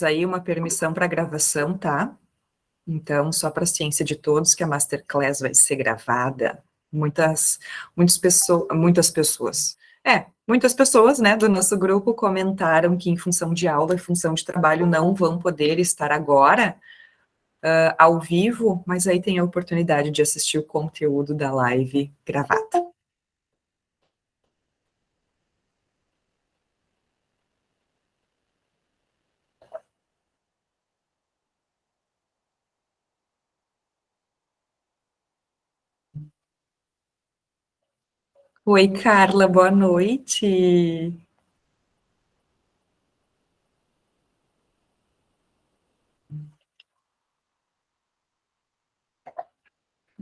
aí uma permissão para gravação, tá? Então, só para a ciência de todos que a Masterclass vai ser gravada. Muitas pessoas, né, do nosso grupo comentaram que em função de aula e função de trabalho não vão poder estar agora ao vivo, mas aí tem a oportunidade de assistir o conteúdo da live gravada. Oi, Carla, boa noite.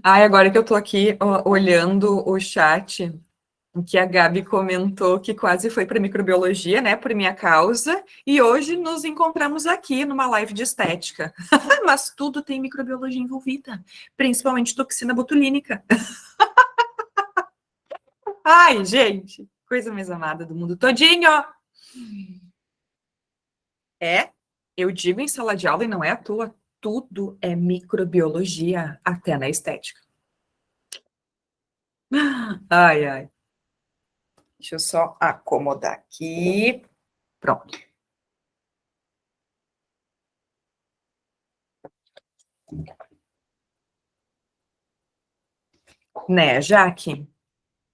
Ai, agora que eu tô aqui olhando o chat, que a Gabi comentou que quase foi para microbiologia, né, por minha causa, e hoje nos encontramos aqui numa live de estética. Mas tudo tem microbiologia envolvida, principalmente toxina botulínica. Ai, gente, coisa mais amada do mundo todinho. É, eu digo em sala de aula e não é à toa, tudo é microbiologia, até na estética. Ai, ai. Deixa eu só acomodar aqui. Pronto. Né, Jaque?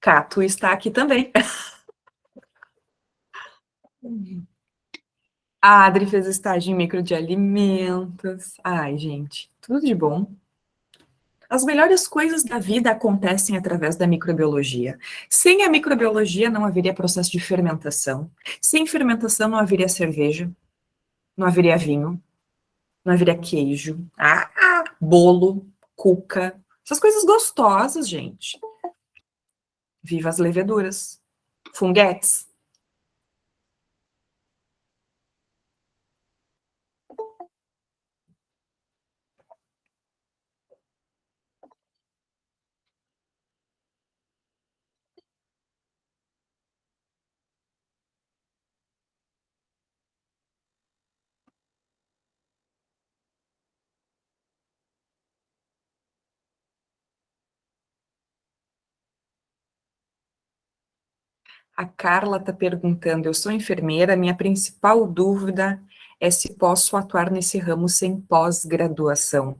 Cato está aqui também. A Adri fez estágio em micro de alimentos. Ai, gente, tudo de bom. As melhores coisas da vida acontecem através da microbiologia. Sem a microbiologia não haveria processo de fermentação. Sem fermentação não haveria cerveja, não haveria vinho, não haveria queijo, bolo, cuca, essas coisas gostosas, gente. Viva as leveduras, funguetes. A Carla está perguntando, eu sou enfermeira, minha principal dúvida é se posso atuar nesse ramo sem pós-graduação.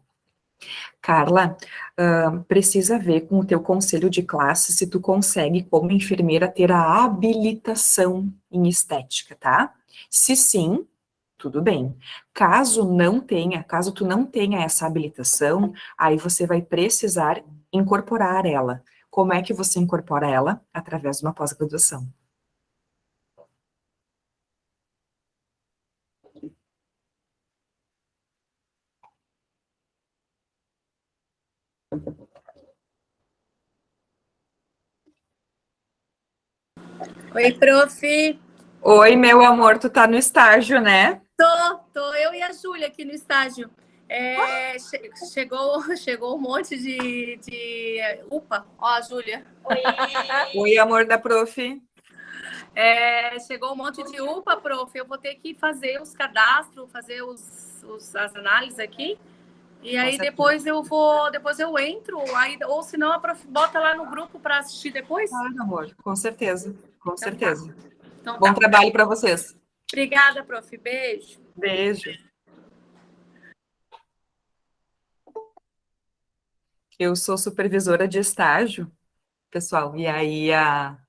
Carla, precisa ver com o teu conselho de classe se tu consegue, como enfermeira, ter a habilitação em estética, tá? Se sim, tudo bem. Caso tu não tenha essa habilitação, aí você vai precisar incorporar ela. Como é que você incorpora ela? Através de uma pós-graduação. Oi, prof. Oi, meu amor, tu tá no estágio, né? Tô eu e a Júlia aqui no estágio. Chegou um monte de... Upa, ó a Júlia. Oi, amor da prof. Chegou um monte de UPA, prof. Eu vou ter que fazer os cadastros, fazer as análises aqui. E aí depois eu entro, aí, ou senão a prof bota lá no grupo para assistir depois. Claro, amor, com certeza, com certeza. Então, bom trabalho para vocês. Obrigada, prof. Beijo. Beijo. Eu sou supervisora de estágio, pessoal, e aí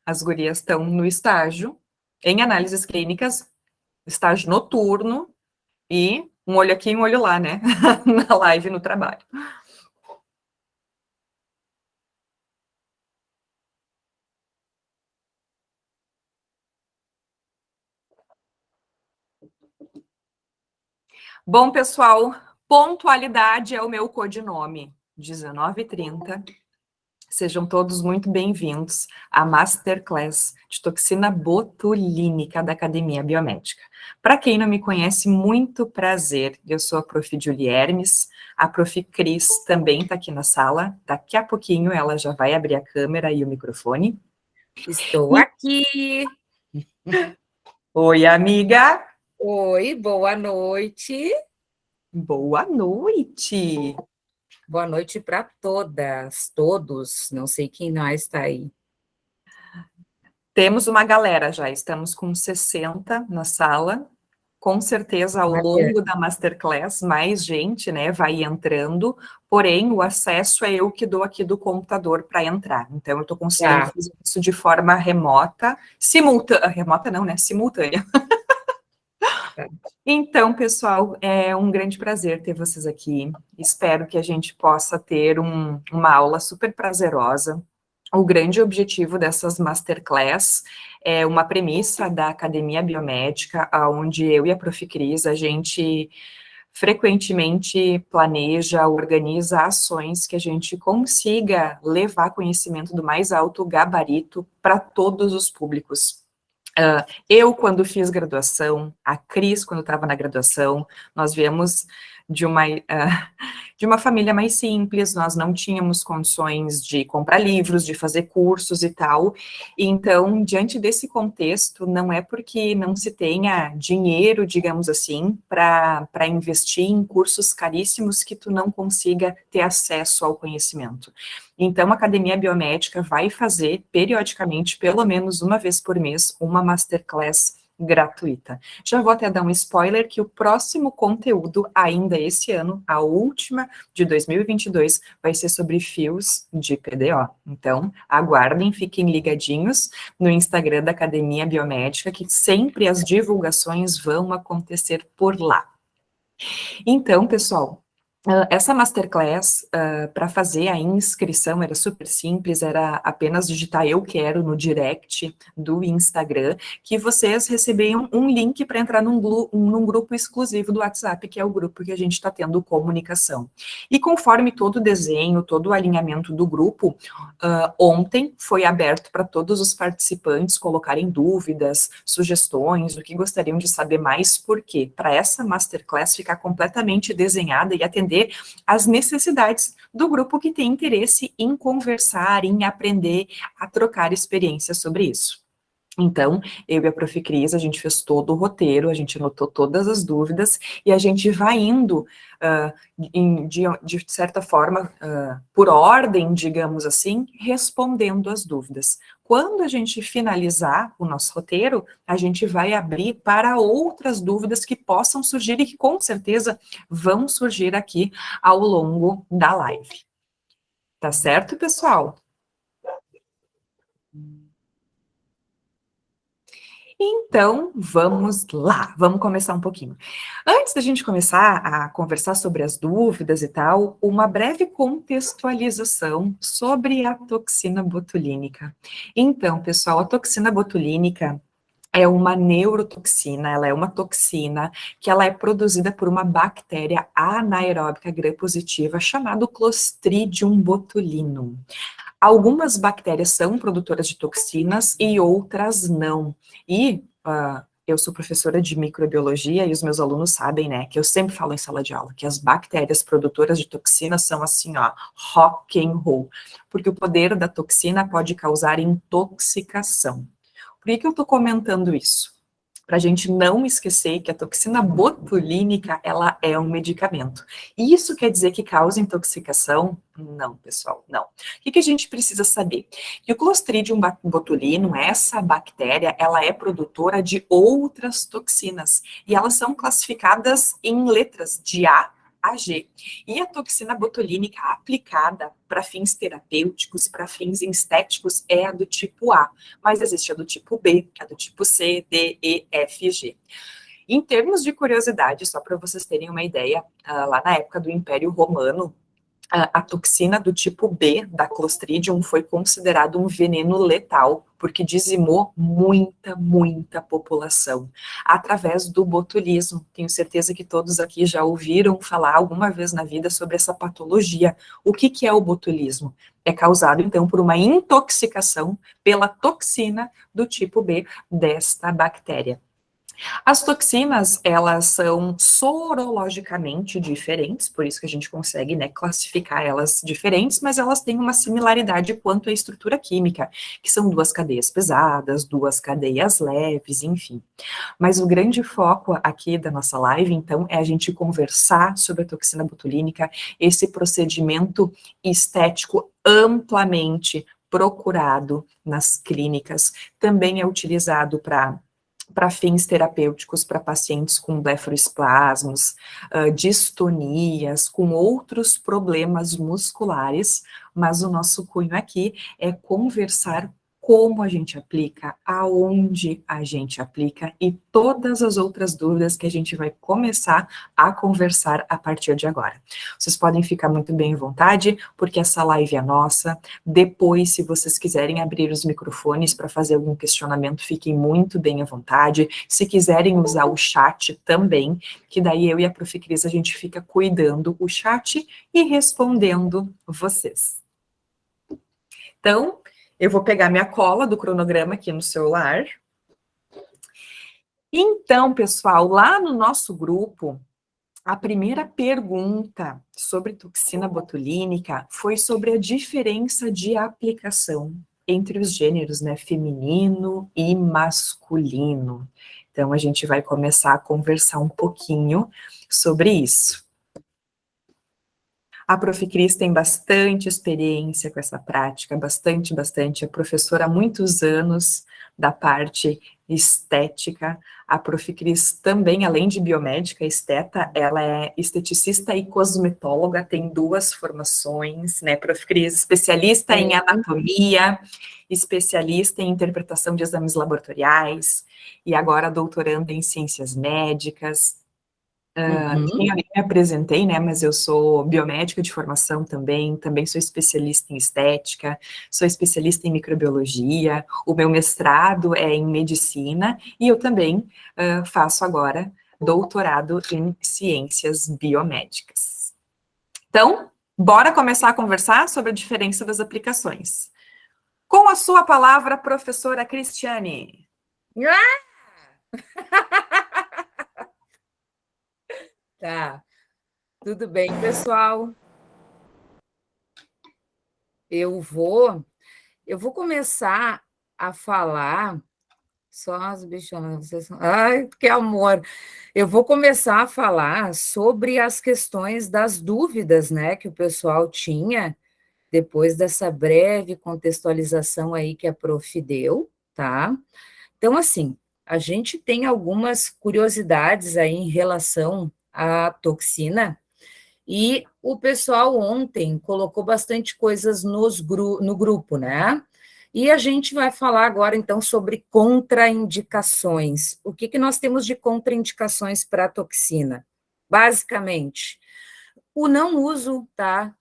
as gurias estão no estágio, em análises clínicas, estágio noturno, e um olho aqui e um olho lá, né? Na live, no trabalho. Bom, pessoal, pontualidade é o meu codinome, 19h30. Sejam todos muito bem-vindos à Masterclass de toxina botulínica da Academia Biomédica. Para quem não me conhece, muito prazer. Eu sou a Prof. Julie Hermes, a Prof. Cris também está aqui na sala. Daqui a pouquinho ela já vai abrir a câmera e o microfone. Estou aqui. Oi, amiga. Oi, boa noite. Boa noite. Boa noite para todas, todos. Não sei quem mais está aí. Temos uma galera já, estamos com 60 na sala. Com certeza, ao Olha, longo da Masterclass, mais gente, né, vai entrando, porém, o acesso é eu que dou aqui do computador para entrar. Então, eu estou conseguindo tá. fazer isso de forma remota, simultânea, remota não, né, simultânea. Tá. Então, pessoal, é um grande prazer ter vocês aqui. Espero que a gente possa ter uma aula super prazerosa. O grande objetivo dessas masterclass é uma premissa da Academia Biomédica, onde eu e a Prof. Cris, a gente frequentemente planeja, organiza ações que a gente consiga levar conhecimento do mais alto gabarito para todos os públicos. Eu, quando fiz graduação, a Cris, quando estava na graduação, nós viemos de uma família mais simples, nós não tínhamos condições de comprar livros, de fazer cursos e tal. E então, diante desse contexto, não é porque não se tenha dinheiro, digamos assim, para investir em cursos caríssimos que tu não consiga ter acesso ao conhecimento. Então, a Academia Biomédica vai fazer, periodicamente, pelo menos uma vez por mês, uma masterclass gratuita. Já vou até dar um spoiler que o próximo conteúdo, ainda esse ano, a última de 2022, vai ser sobre fios de PDO. Então, aguardem, fiquem ligadinhos no Instagram da Academia Biomédica, que sempre as divulgações vão acontecer por lá. Então, pessoal, essa masterclass, para fazer a inscrição, era super simples, era apenas digitar eu quero no direct do Instagram, que vocês receberiam um link para entrar num grupo exclusivo do WhatsApp, que é o grupo que a gente está tendo comunicação. E conforme todo o desenho, todo o alinhamento do grupo, ontem foi aberto para todos os participantes colocarem dúvidas, sugestões, o que gostariam de saber mais, porque para essa masterclass ficar completamente desenhada e atender as necessidades do grupo que tem interesse em conversar, em aprender, a trocar experiências sobre isso. Então, eu e a Prof. Cris, a gente fez todo o roteiro, a gente anotou todas as dúvidas e a gente vai indo, de certa forma, por ordem, digamos assim, respondendo as dúvidas. Quando a gente finalizar o nosso roteiro, a gente vai abrir para outras dúvidas que possam surgir e que com certeza vão surgir aqui ao longo da live. Tá certo, pessoal? Então, vamos lá, vamos começar um pouquinho. Antes da gente começar a conversar sobre as dúvidas e tal, uma breve contextualização sobre a toxina botulínica. Então, pessoal, a toxina botulínica é uma neurotoxina, ela é uma toxina que ela é produzida por uma bactéria anaeróbica gram-positiva chamada Clostridium botulinum. Algumas bactérias são produtoras de toxinas e outras não. E eu sou professora de microbiologia e os meus alunos sabem, né, que eu sempre falo em sala de aula que as bactérias produtoras de toxinas são assim, ó, rock and roll, porque o poder da toxina pode causar intoxicação. Por que eu tô comentando isso? Para a gente não esquecer que a toxina botulínica, ela é um medicamento. E isso quer dizer que causa intoxicação? Não, pessoal, não. O que a gente precisa saber? Que o Clostridium botulinum, essa bactéria, ela é produtora de outras toxinas. E elas são classificadas em letras de A a G. E a toxina botulínica aplicada para fins terapêuticos e para fins estéticos é a do tipo A, mas existe a do tipo B, a do tipo C, D, E, F e G. Em termos de curiosidade, só para vocês terem uma ideia, lá na época do Império Romano, a toxina do tipo B, da Clostridium, foi considerado um veneno letal, porque dizimou muita população, através do botulismo. Tenho certeza que todos aqui já ouviram falar alguma vez na vida sobre essa patologia. O que é o botulismo? É causado, então, por uma intoxicação pela toxina do tipo B desta bactéria. As toxinas, elas são sorologicamente diferentes, por isso que a gente consegue, né, classificar elas diferentes, mas elas têm uma similaridade quanto à estrutura química, que são duas cadeias pesadas, duas cadeias leves, enfim. Mas o grande foco aqui da nossa live, então, é a gente conversar sobre a toxina botulínica, esse procedimento estético amplamente procurado nas clínicas, também é utilizado para fins terapêuticos para pacientes com blefaroespasmos, distonias, com outros problemas musculares, mas o nosso cunho aqui é conversar como a gente aplica, aonde a gente aplica e todas as outras dúvidas que a gente vai começar a conversar a partir de agora. Vocês podem ficar muito bem à vontade, porque essa live é nossa. Depois, se vocês quiserem abrir os microfones para fazer algum questionamento, fiquem muito bem à vontade. Se quiserem usar o chat também, que daí eu e a Prof. Cris, a gente fica cuidando o chat e respondendo vocês. Então, eu vou pegar minha cola do cronograma aqui no celular. Então, pessoal, lá no nosso grupo, a primeira pergunta sobre toxina botulínica foi sobre a diferença de aplicação entre os gêneros, né, feminino e masculino. Então, a gente vai começar a conversar um pouquinho sobre isso. A Prof. Cris tem bastante experiência com essa prática, bastante. É professora há muitos anos da parte estética. A Prof. Cris também, além de biomédica esteta, ela é esteticista e cosmetóloga, tem 2 formações, né, Prof. Cris? Especialista em anatomia, especialista em interpretação de exames laboratoriais, e agora doutoranda em ciências médicas. Eu me apresentei, né, mas eu sou biomédica de formação também sou especialista em estética, sou especialista em microbiologia, o meu mestrado é em medicina, e eu também faço agora doutorado em ciências biomédicas. Então, bora começar a conversar sobre a diferença das aplicações. Com a sua palavra, professora Cristiane. Tá, tudo bem, pessoal? Eu vou começar a falar, só as bichonas, vocês são... Ai, que amor! Eu vou começar a falar sobre as questões das dúvidas, né, que o pessoal tinha, depois dessa breve contextualização aí que a Prof deu, tá? Então, assim, a gente tem algumas curiosidades aí em relação à toxina, e o pessoal ontem colocou bastante coisas no grupo, né? E a gente vai falar agora, então, sobre contraindicações. O que nós temos de contraindicações para a toxina? Basicamente, o não uso, tá?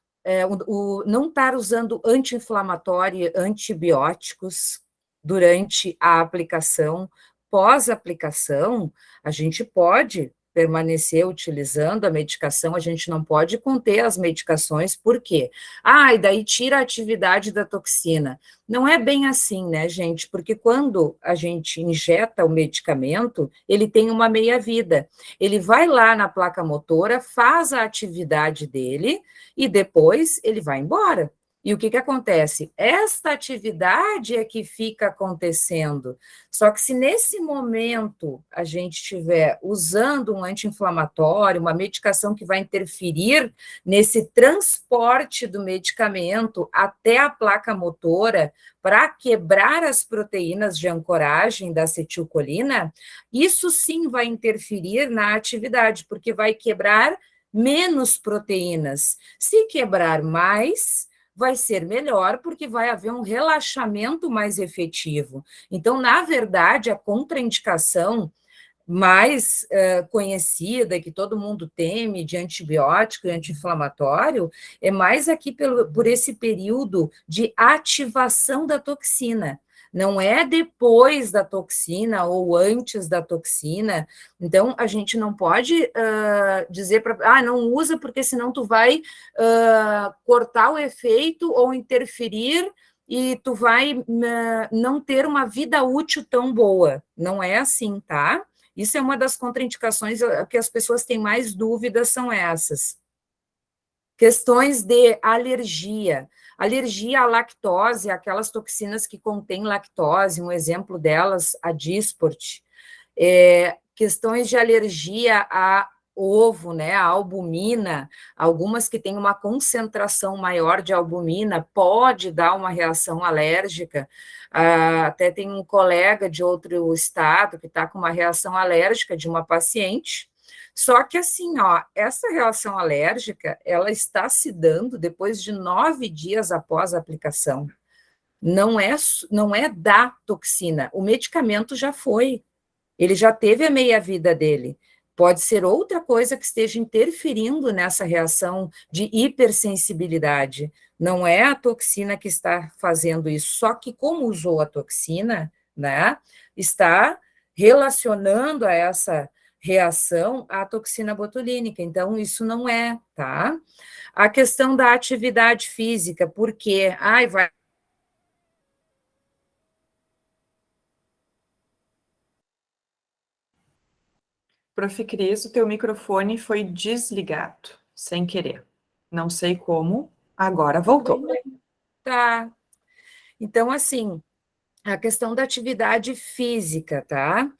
O não estar usando anti-inflamatório, antibióticos durante a aplicação. Pós-aplicação, a gente pode permanecer utilizando a medicação, a gente não pode conter as medicações, por quê? E daí tira a atividade da toxina. Não é bem assim, né, gente? Porque quando a gente injeta o medicamento, ele tem uma meia-vida. Ele vai lá na placa motora, faz a atividade dele e depois ele vai embora. E o que acontece? Esta atividade é que fica acontecendo. Só que se nesse momento a gente estiver usando um anti-inflamatório, uma medicação que vai interferir nesse transporte do medicamento até a placa motora para quebrar as proteínas de ancoragem da acetilcolina, isso sim vai interferir na atividade, porque vai quebrar menos proteínas. Se quebrar mais, vai ser melhor, porque vai haver um relaxamento mais efetivo. Então, na verdade, a contraindicação mais conhecida, que todo mundo teme, de antibiótico e anti-inflamatório, é mais aqui por esse período de ativação da toxina. Não é depois da toxina ou antes da toxina. Então, a gente não pode dizer para... não usa porque senão tu vai cortar o efeito ou interferir e tu vai não ter uma vida útil tão boa. Não é assim, tá? Isso é uma das contraindicações que as pessoas têm mais dúvidas, são essas. Questões de alergia. Alergia à lactose, aquelas toxinas que contêm lactose, um exemplo delas, a Dysport. Questões de alergia a ovo, né, a albumina, algumas que têm uma concentração maior de albumina, pode dar uma reação alérgica. Até tem um colega de outro estado que está com uma reação alérgica de uma paciente. Só que assim, ó, essa reação alérgica, ela está se dando depois de 9 dias após a aplicação. Não é da toxina, o medicamento já foi, ele já teve a meia-vida dele. Pode ser outra coisa que esteja interferindo nessa reação de hipersensibilidade. Não é a toxina que está fazendo isso, só que como usou a toxina, né, está relacionando a essa reação à toxina botulínica. Então, isso não é, tá? A questão da atividade física, porque, vai... Prof. Cris, o teu microfone foi desligado, sem querer. Não sei como, agora voltou. Tá. Então, assim, a questão da atividade física, tá?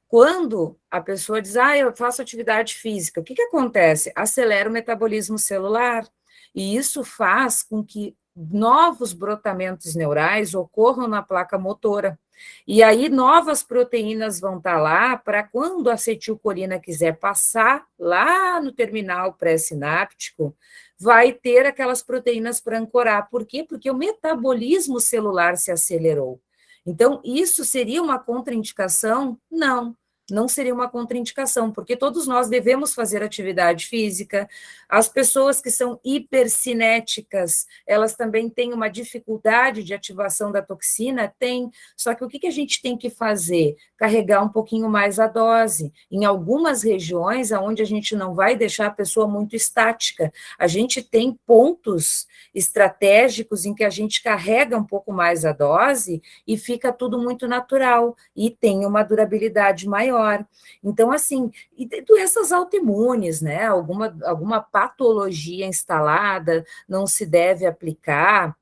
Quando a pessoa diz, eu faço atividade física, o que acontece? Acelera o metabolismo celular, e isso faz com que novos brotamentos neurais ocorram na placa motora. E aí, novas proteínas vão estar lá para quando a acetilcolina quiser passar lá no terminal pré-sináptico, vai ter aquelas proteínas para ancorar. Por quê? Porque o metabolismo celular se acelerou. Então, isso seria uma contraindicação? Não. Não seria uma contraindicação, porque todos nós devemos fazer atividade física. As pessoas que são hipercinéticas, elas também têm uma dificuldade de ativação da toxina? Tem, só que o que a gente tem que fazer? Carregar um pouquinho mais a dose. Em algumas regiões, onde a gente não vai deixar a pessoa muito estática, a gente tem pontos estratégicos em que a gente carrega um pouco mais a dose e fica tudo muito natural, e tem uma durabilidade maior. Então, assim, e doenças autoimunes, né? Alguma patologia instalada não se deve aplicar.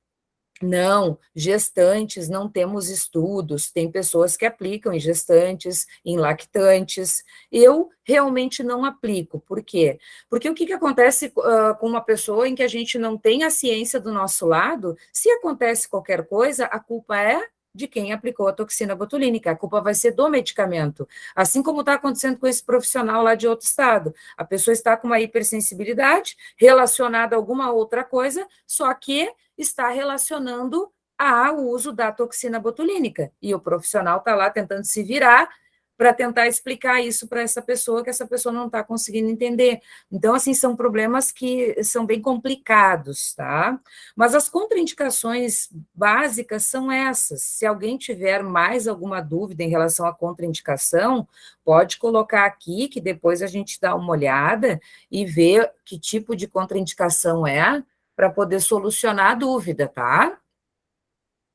Não, gestantes, não temos estudos, tem pessoas que aplicam em gestantes, em lactantes, eu realmente não aplico, por quê? Porque o que acontece com uma pessoa em que a gente não tem a ciência do nosso lado, se acontece qualquer coisa, a culpa é de quem aplicou a toxina botulínica, a culpa vai ser do medicamento, assim como está acontecendo com esse profissional lá de outro estado, a pessoa está com uma hipersensibilidade relacionada a alguma outra coisa, só que está relacionando ao uso da toxina botulínica, e o profissional está lá tentando se virar para tentar explicar isso para essa pessoa, que essa pessoa não está conseguindo entender. Então, assim, são problemas que são bem complicados, tá? Mas as contraindicações básicas são essas. Se alguém tiver mais alguma dúvida em relação à contraindicação, pode colocar aqui, que depois a gente dá uma olhada e vê que tipo de contraindicação é, para poder solucionar a dúvida, tá?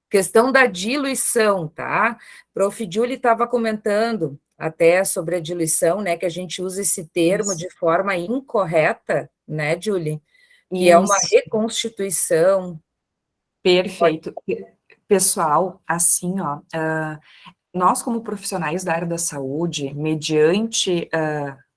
Questão da diluição, tá? Prof. Julie estava comentando até sobre a diluição, né, que a gente usa esse termo de forma incorreta, né, Julie? Que é uma reconstituição. Perfeito. Pessoal, assim, ó, nós como profissionais da área da saúde, mediante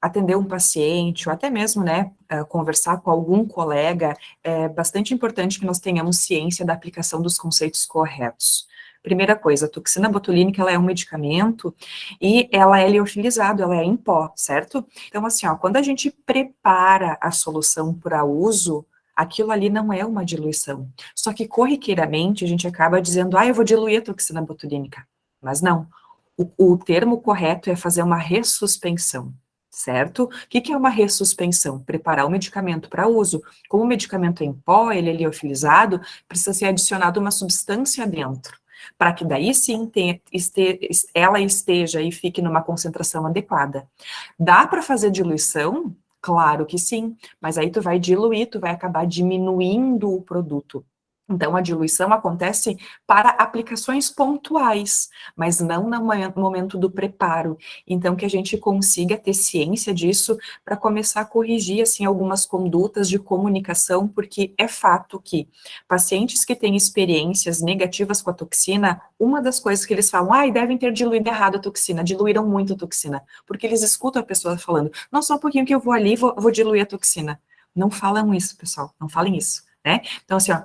atender um paciente, ou até mesmo, né, conversar com algum colega, é bastante importante que nós tenhamos ciência da aplicação dos conceitos corretos. Primeira coisa, a toxina botulínica, ela é um medicamento e ela é liofilizado, ela é em pó, certo? Então, assim, ó, quando a gente prepara a solução para uso, aquilo ali não é uma diluição. Só que, corriqueiramente, a gente acaba dizendo, eu vou diluir a toxina botulínica. Mas não. O termo correto é fazer uma ressuspensão, certo? O que é uma ressuspensão? Preparar o medicamento para uso. Como o medicamento é em pó, ele é liofilizado, precisa ser adicionado uma substância dentro, para que daí sim ela esteja e fique numa concentração adequada. Dá para fazer diluição? Claro que sim, mas aí tu vai diluir, tu vai acabar diminuindo o produto. Então, a diluição acontece para aplicações pontuais, mas não no momento do preparo. Então, que a gente consiga ter ciência disso para começar a corrigir, assim, algumas condutas de comunicação, porque é fato que pacientes que têm experiências negativas com a toxina, uma das coisas que eles falam, devem ter diluído errado a toxina, diluíram muito a toxina, porque eles escutam a pessoa falando, não, só um pouquinho que eu vou ali, vou diluir a toxina. Não falam isso, pessoal, não falem isso, né? Então, assim, ó,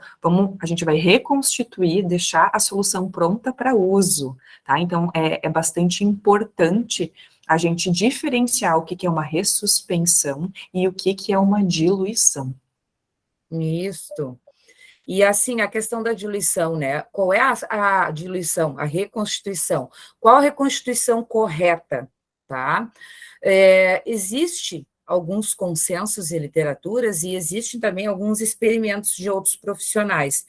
a gente vai reconstituir, deixar a solução pronta para uso, tá? Então, é bastante importante a gente diferenciar o que é uma ressuspensão e o que é uma diluição. Isso. E, assim, a questão da diluição, né? Qual é a diluição, a reconstituição? Qual a reconstituição correta, tá? Existe alguns consensos em literaturas e existem também alguns experimentos de outros profissionais.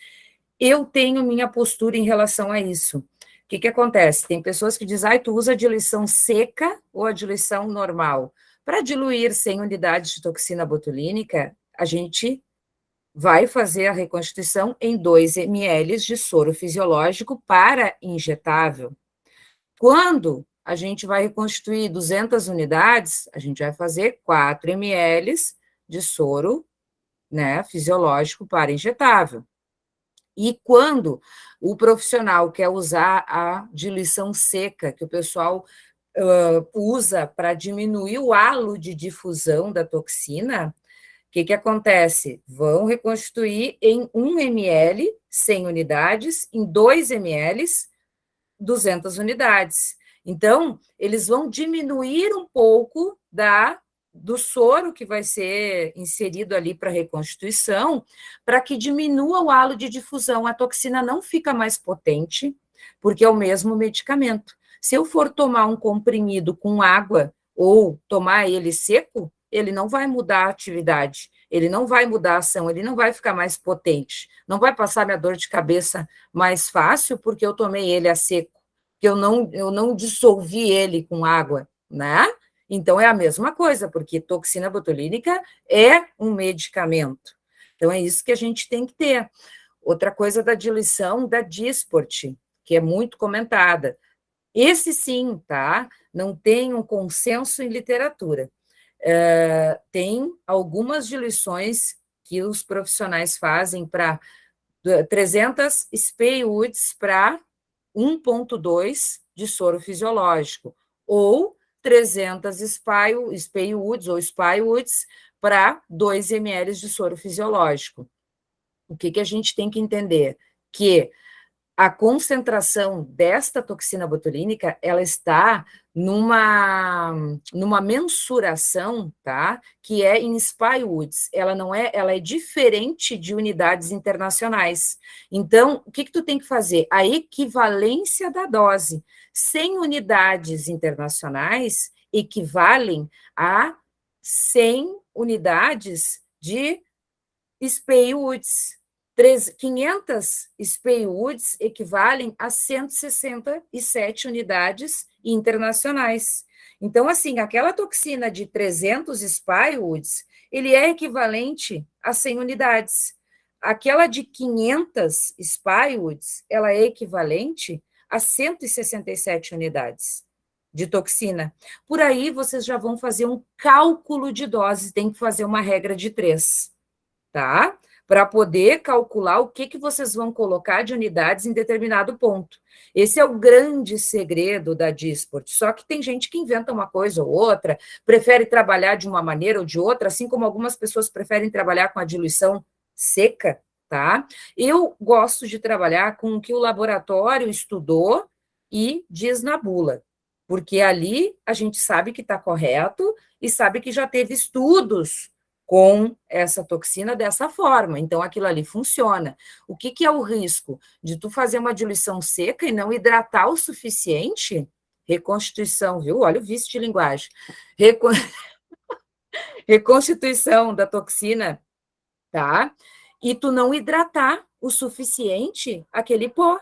Eu tenho minha postura em relação a isso. O que acontece? Tem pessoas que dizem, tu usa a diluição seca ou a diluição normal? Para diluir 100 unidades de toxina botulínica, a gente vai fazer a reconstituição em 2 ml de soro fisiológico para injetável. Quando a gente vai reconstituir 200 unidades, a gente vai fazer 4 ml de soro, né, fisiológico para injetável. E quando o profissional quer usar a diluição seca, que o pessoal usa para diminuir o halo de difusão da toxina, o que acontece? Vão reconstituir em 1 ml, 100 unidades, em 2 ml, 200 unidades. Então, eles vão diminuir um pouco do soro que vai ser inserido ali para reconstituição, para que diminua o halo de difusão. A toxina não fica mais potente, porque é o mesmo medicamento. Se eu for tomar um comprimido com água ou tomar ele seco, ele não vai mudar a atividade, ele não vai mudar a ação, ele não vai ficar mais potente, não vai passar minha dor de cabeça mais fácil porque eu tomei ele a seco, que eu não dissolvi ele com água, né? Então, é a mesma coisa, porque toxina botulínica é um medicamento. Então, é isso que a gente tem que ter. Outra coisa da diluição da Dysport, que é muito comentada. Esse sim, tá? Não tem um consenso em literatura. Tem algumas diluições que os profissionais fazem para 300 SPIUDs para 1,2 de soro fisiológico, ou 300 SPIUDs ou SPIUDs para 2 ml de soro fisiológico. O que a gente tem que entender? Que a concentração desta toxina botulínica, ela está numa mensuração, tá? Que é em SPIUDs. Ela é diferente de unidades internacionais. Então, o que tu tem que fazer? A equivalência da dose. 100 unidades internacionais equivalem a 100 unidades de SPIUDs. 500 SPIUDs equivalem a 167 unidades internacionais. Então, assim, aquela toxina de 300 SPIUDs, ele é equivalente a 100 unidades. Aquela de 500 SPIUDs, ela é equivalente a 167 unidades de toxina. Por aí, vocês já vão fazer um cálculo de doses, tem que fazer uma regra de 3, tá? Para poder calcular o que vocês vão colocar de unidades em determinado ponto. Esse é o grande segredo da Dysport. Só que tem gente que inventa uma coisa ou outra, prefere trabalhar de uma maneira ou de outra, assim como algumas pessoas preferem trabalhar com a diluição seca, tá? Eu gosto de trabalhar com o que o laboratório estudou e diz na bula, porque ali a gente sabe que está correto e sabe que já teve estudos com essa toxina dessa forma, então aquilo ali funciona. O que é o risco? De tu fazer uma diluição seca e não hidratar o suficiente? Reconstituição, viu? Olha o vício de linguagem. Reconstituição da toxina, tá? E tu não hidratar o suficiente aquele pó.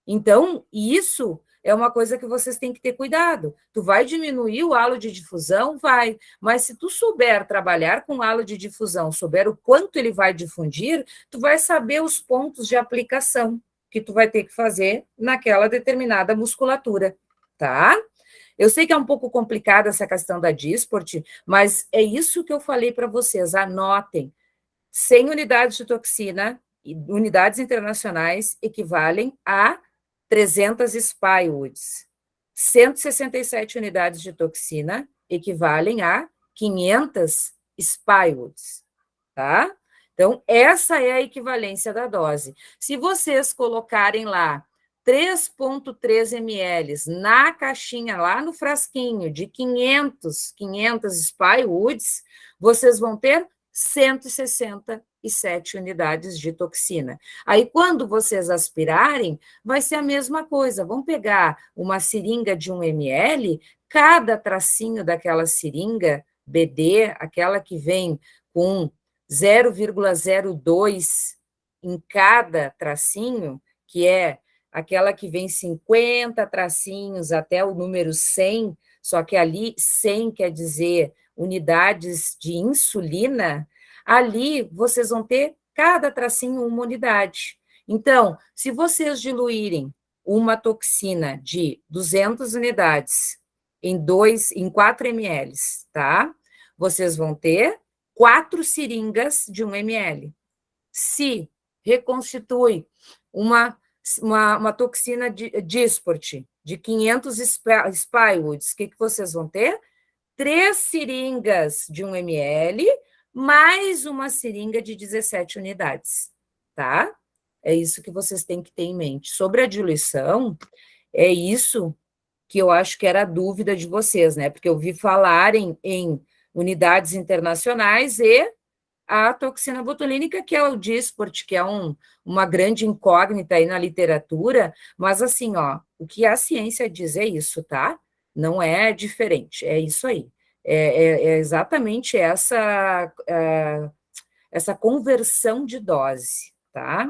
Então, isso é uma coisa que vocês têm que ter cuidado. Tu vai diminuir o halo de difusão? Vai. Mas se tu souber trabalhar com halo de difusão, souber o quanto ele vai difundir, tu vai saber os pontos de aplicação que tu vai ter que fazer naquela determinada musculatura, tá? Eu sei que é um pouco complicada essa questão da Dysport, mas é isso que eu falei para vocês, anotem. 100 unidades de toxina, unidades internacionais, equivalem a 300 Spywoods. 167 unidades de toxina equivalem a 500 Spywoods, tá? Então, essa é a equivalência da dose. Se vocês colocarem lá 3,3 ml na caixinha, lá no frasquinho, de 500 Spywoods, vocês vão ter 167 unidades de toxina. Aí, quando vocês aspirarem, vai ser a mesma coisa. Vão pegar uma seringa de 1 ml, cada tracinho daquela seringa BD, aquela que vem com 0,02 em cada tracinho, que é aquela que vem 50 tracinhos até o número 100, só que ali 100 quer dizer unidades de insulina, ali vocês vão ter cada tracinho uma unidade. Então, se vocês diluírem uma toxina de 200 unidades em 4 ml, tá? Vocês vão ter 4 seringas de 1 ml. Se reconstitui uma toxina de Dysport de 500 Spywoods, o que vocês vão ter? 3 seringas de 1 ml, mais uma seringa de 17 unidades, tá? É isso que vocês têm que ter em mente. Sobre a diluição, é isso que eu acho que era a dúvida de vocês, né? Porque eu vi falarem em unidades internacionais e a toxina botulínica, que é o Dysport, que é uma grande incógnita aí na literatura, mas assim, ó, o que a ciência diz é isso, tá? Não é diferente, é isso aí. É exatamente essa conversão de dose, tá?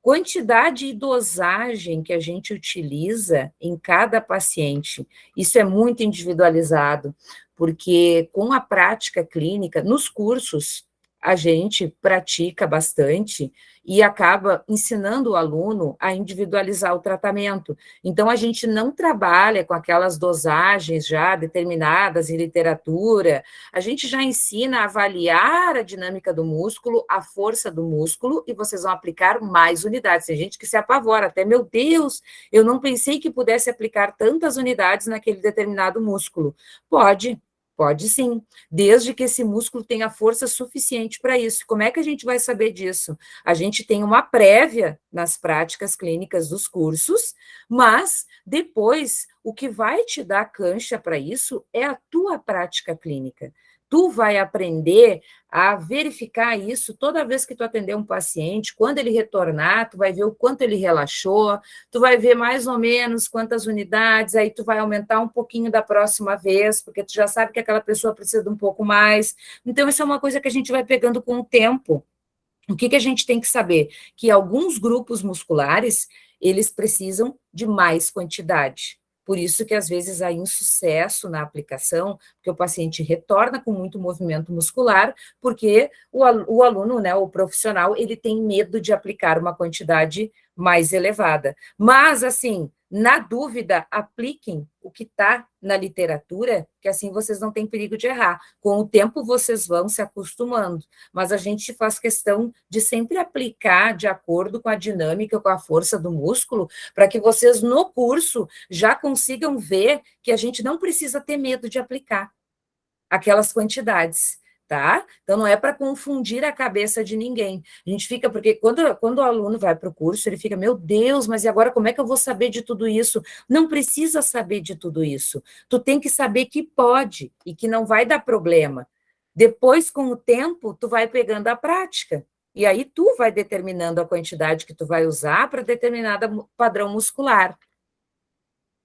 Quantidade e dosagem que a gente utiliza em cada paciente, isso é muito individualizado, porque com a prática clínica, nos cursos, a gente pratica bastante e acaba ensinando o aluno a individualizar o tratamento. Então, a gente não trabalha com aquelas dosagens já determinadas em literatura, a gente já ensina a avaliar a dinâmica do músculo, a força do músculo, e vocês vão aplicar mais unidades. Tem gente que se apavora, até, meu Deus, eu não pensei que pudesse aplicar tantas unidades naquele determinado músculo. Pode sim, desde que esse músculo tenha força suficiente para isso. Como é que a gente vai saber disso? A gente tem uma prévia nas práticas clínicas dos cursos, mas depois o que vai te dar cancha para isso é a tua prática clínica. Tu vai aprender a verificar isso toda vez que tu atender um paciente, quando ele retornar, tu vai ver o quanto ele relaxou, tu vai ver mais ou menos quantas unidades, aí tu vai aumentar um pouquinho da próxima vez, porque tu já sabe que aquela pessoa precisa de um pouco mais. Então, isso é uma coisa que a gente vai pegando com o tempo. O que a gente tem que saber? Que alguns grupos musculares, eles precisam de mais quantidade. Por isso que, às vezes, há insucesso na aplicação, porque o paciente retorna com muito movimento muscular, porque o aluno, né, o profissional, ele tem medo de aplicar uma quantidade mais elevada. Mas, assim, na dúvida, apliquem o que está na literatura, que assim vocês não têm perigo de errar. Com o tempo, vocês vão se acostumando, mas a gente faz questão de sempre aplicar de acordo com a dinâmica, com a força do músculo, para que vocês, no curso, já consigam ver que a gente não precisa ter medo de aplicar aquelas quantidades, tá? Então, não é para confundir a cabeça de ninguém. A gente fica, porque quando o aluno vai para o curso, ele fica, meu Deus, mas e agora como é que eu vou saber de tudo isso? Não precisa saber de tudo isso. Tu tem que saber que pode e que não vai dar problema. Depois, com o tempo, tu vai pegando a prática. E aí, tu vai determinando a quantidade que tu vai usar para determinado padrão muscular.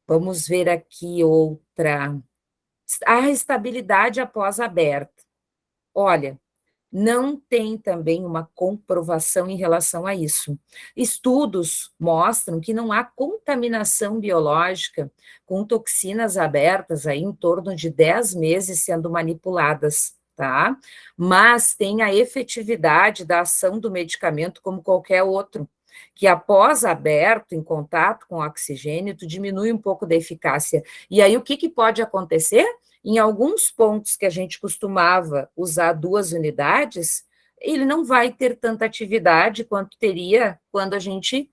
Vamos ver aqui outra. A estabilidade após aberta. Olha, não tem também uma comprovação em relação a isso. Estudos mostram que não há contaminação biológica com toxinas abertas aí em torno de 10 meses sendo manipuladas, tá? Mas tem a efetividade da ação do medicamento como qualquer outro, que após aberto, em contato com o oxigênio, tu diminui um pouco da eficácia. E aí o que pode acontecer? Em alguns pontos que a gente costumava usar 2 unidades, ele não vai ter tanta atividade quanto teria quando a gente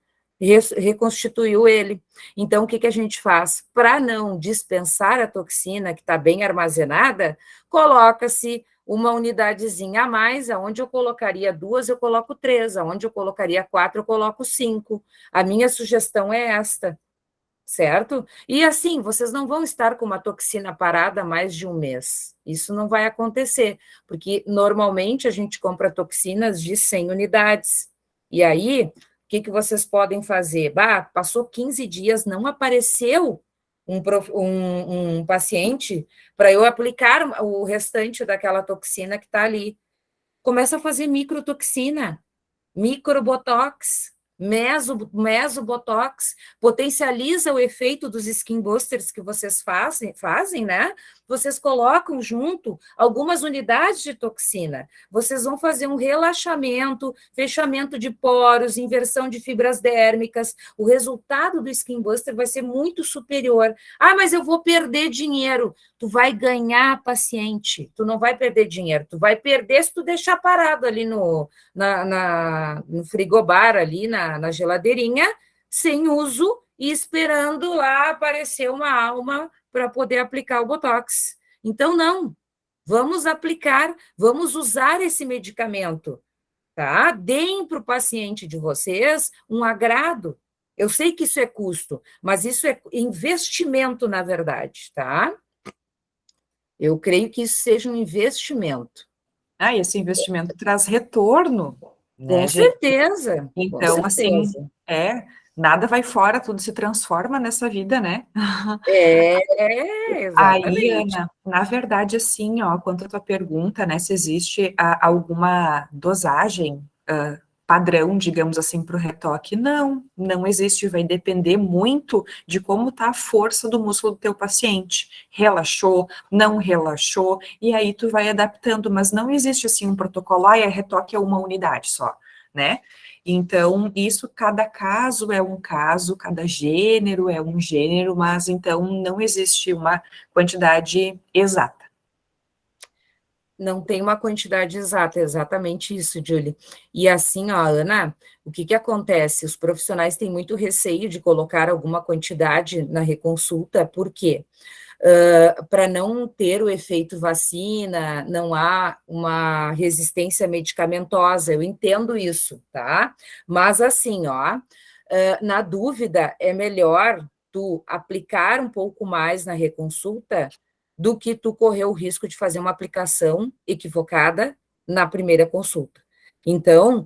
reconstituiu ele. Então, o que a gente faz? Para não dispensar a toxina que está bem armazenada, coloca-se uma unidadezinha a mais, aonde eu colocaria 2, eu coloco 3, aonde eu colocaria 4, eu coloco 5. A minha sugestão é esta, certo? E assim, vocês não vão estar com uma toxina parada mais de um mês. Isso não vai acontecer, porque normalmente a gente compra toxinas de 100 unidades. E aí, o que vocês podem fazer? Passou 15 dias, não apareceu um paciente para eu aplicar o restante daquela toxina que está ali. Começa a fazer microtoxina, microbotox, mesobotox, potencializa o efeito dos skin boosters que vocês fazem, né? Vocês colocam junto algumas unidades de toxina, vocês vão fazer um relaxamento, fechamento de poros, inversão de fibras dérmicas, o resultado do skin booster vai ser muito superior. Mas eu vou perder dinheiro. Tu vai ganhar paciente, tu não vai perder dinheiro, tu vai perder se tu deixar parado ali no frigobar, ali na geladeirinha, sem uso e esperando lá aparecer uma alma para poder aplicar o Botox. Então, não, vamos aplicar, vamos usar esse medicamento, tá? Deem para o paciente de vocês um agrado. Eu sei que isso é custo, mas isso é investimento, na verdade, tá? Eu creio que isso seja um investimento. E esse investimento traz retorno, né, Com gente? certeza. Então, com assim, certeza. Nada vai fora, tudo se transforma nessa vida, né? Aí, Exatamente. Ana, na verdade, assim, quanto à tua pergunta, né, se existe alguma dosagem padrão, digamos assim, para o retoque, não existe, vai depender muito de como está a força do músculo do teu paciente, relaxou, não relaxou, e aí tu vai adaptando, mas não existe, assim, um protocolo, retoque é uma unidade só, né? Então, isso, cada caso é um caso, cada gênero é um gênero, mas então não existe uma quantidade exata. Não tem uma quantidade exata, é exatamente isso, Julie. E assim, Ana, o que acontece? Os profissionais têm muito receio de colocar alguma quantidade na reconsulta, por quê? Para não ter o efeito vacina, não há uma resistência medicamentosa, eu entendo isso, tá? Mas assim, na dúvida, é melhor tu aplicar um pouco mais na reconsulta do que tu correr o risco de fazer uma aplicação equivocada na primeira consulta. Então,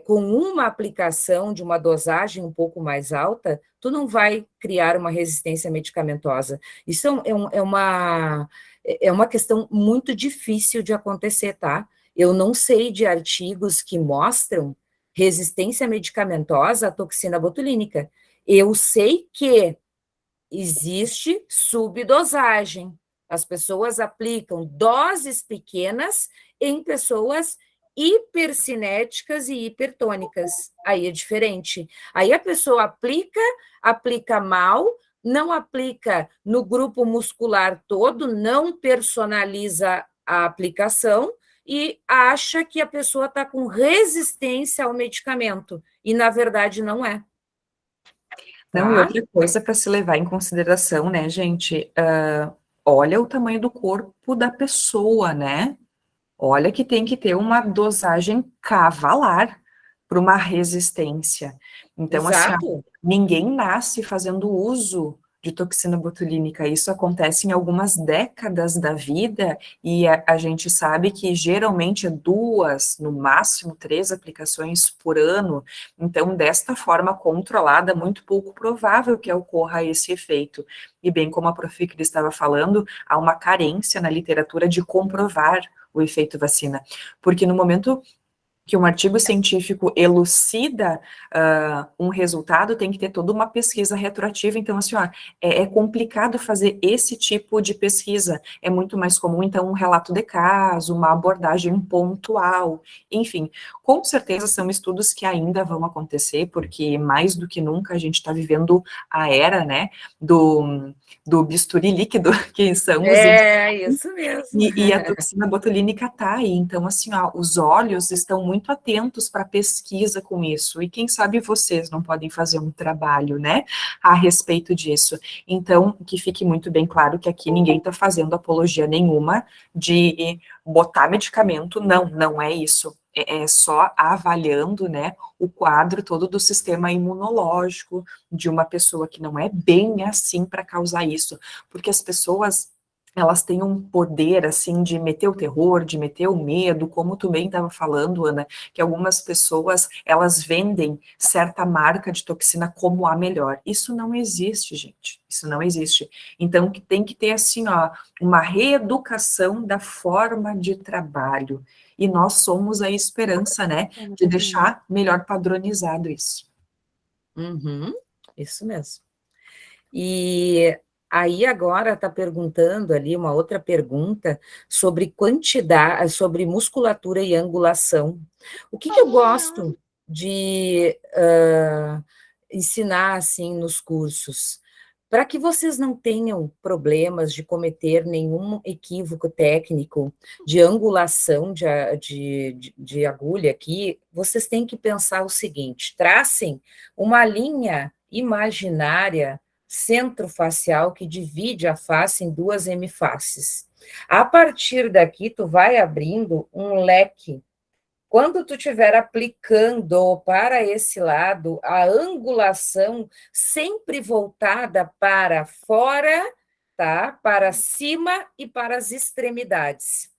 com uma aplicação de uma dosagem um pouco mais alta, tu não vai criar uma resistência medicamentosa. Isso é uma questão muito difícil de acontecer, tá? Eu não sei de artigos que mostram resistência medicamentosa à toxina botulínica. Eu sei que existe subdosagem. As pessoas aplicam doses pequenas em pessoas hipercinéticas e hipertônicas. Aí é diferente. Aí a pessoa aplica mal, não aplica no grupo muscular todo, não personaliza a aplicação e acha que a pessoa está com resistência ao medicamento. E, na verdade, não é. Não, e outra coisa para se levar em consideração, né, gente? Olha o tamanho do corpo da pessoa, né? Olha que tem que ter uma dosagem cavalar para uma resistência. Então, assim, ninguém nasce fazendo uso de toxina botulínica. Isso acontece em algumas décadas da vida e a gente sabe que geralmente é 2, no máximo 3 aplicações por ano. Então, desta forma controlada, é muito pouco provável que ocorra esse efeito. E bem como a Prof. Cris estava falando, há uma carência na literatura de comprovar o efeito vacina, porque no momento que um artigo científico elucida um resultado, tem que ter toda uma pesquisa retroativa. Então, assim, ó, é complicado fazer esse tipo de pesquisa. É muito mais comum, então, um relato de caso, uma abordagem pontual, enfim. Com certeza são estudos que ainda vão acontecer, porque mais do que nunca a gente está vivendo a era, né, do bisturi líquido, que são os Isso mesmo. e a toxina botulínica tá aí, então assim, ó, os olhos estão muito atentos para pesquisa com isso, e quem sabe vocês não podem fazer um trabalho, né, a respeito disso. Então, que fique muito bem claro que aqui ninguém está fazendo apologia nenhuma de botar medicamento, não é isso. É só avaliando, né, o quadro todo do sistema imunológico de uma pessoa que não é bem assim para causar isso, porque as pessoas elas têm um poder, assim, de meter o terror, de meter o medo, como tu bem estava falando, Ana, que algumas pessoas, elas vendem certa marca de toxina como a melhor. Isso não existe, gente. Isso não existe. Então, tem que ter, assim, ó, uma reeducação da forma de trabalho. E nós somos a esperança, né, de deixar melhor padronizado isso. Uhum, isso mesmo. E aí agora está perguntando ali uma outra pergunta sobre quantidade, sobre musculatura e angulação. O que eu gosto de ensinar assim nos cursos? Para que vocês não tenham problemas de cometer nenhum equívoco técnico de angulação de agulha aqui, vocês têm que pensar o seguinte: tracem uma linha imaginária centrofacial que divide a face em duas hemifaces. A partir daqui, tu vai abrindo um leque. Quando tu estiver aplicando para esse lado, a angulação sempre voltada para fora, tá? Para cima e para as extremidades.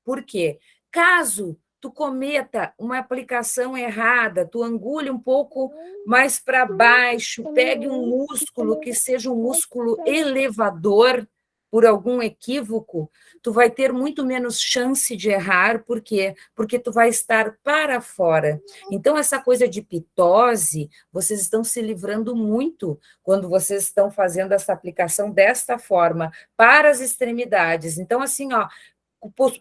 Por quê? Caso tu cometa uma aplicação errada, tu angule um pouco mais para baixo, pegue um músculo que seja um músculo elevador por algum equívoco, tu vai ter muito menos chance de errar, por quê? Porque tu vai estar para fora. Então, essa coisa de pitose, vocês estão se livrando muito quando vocês estão fazendo essa aplicação desta forma, para as extremidades. Então, assim, ó,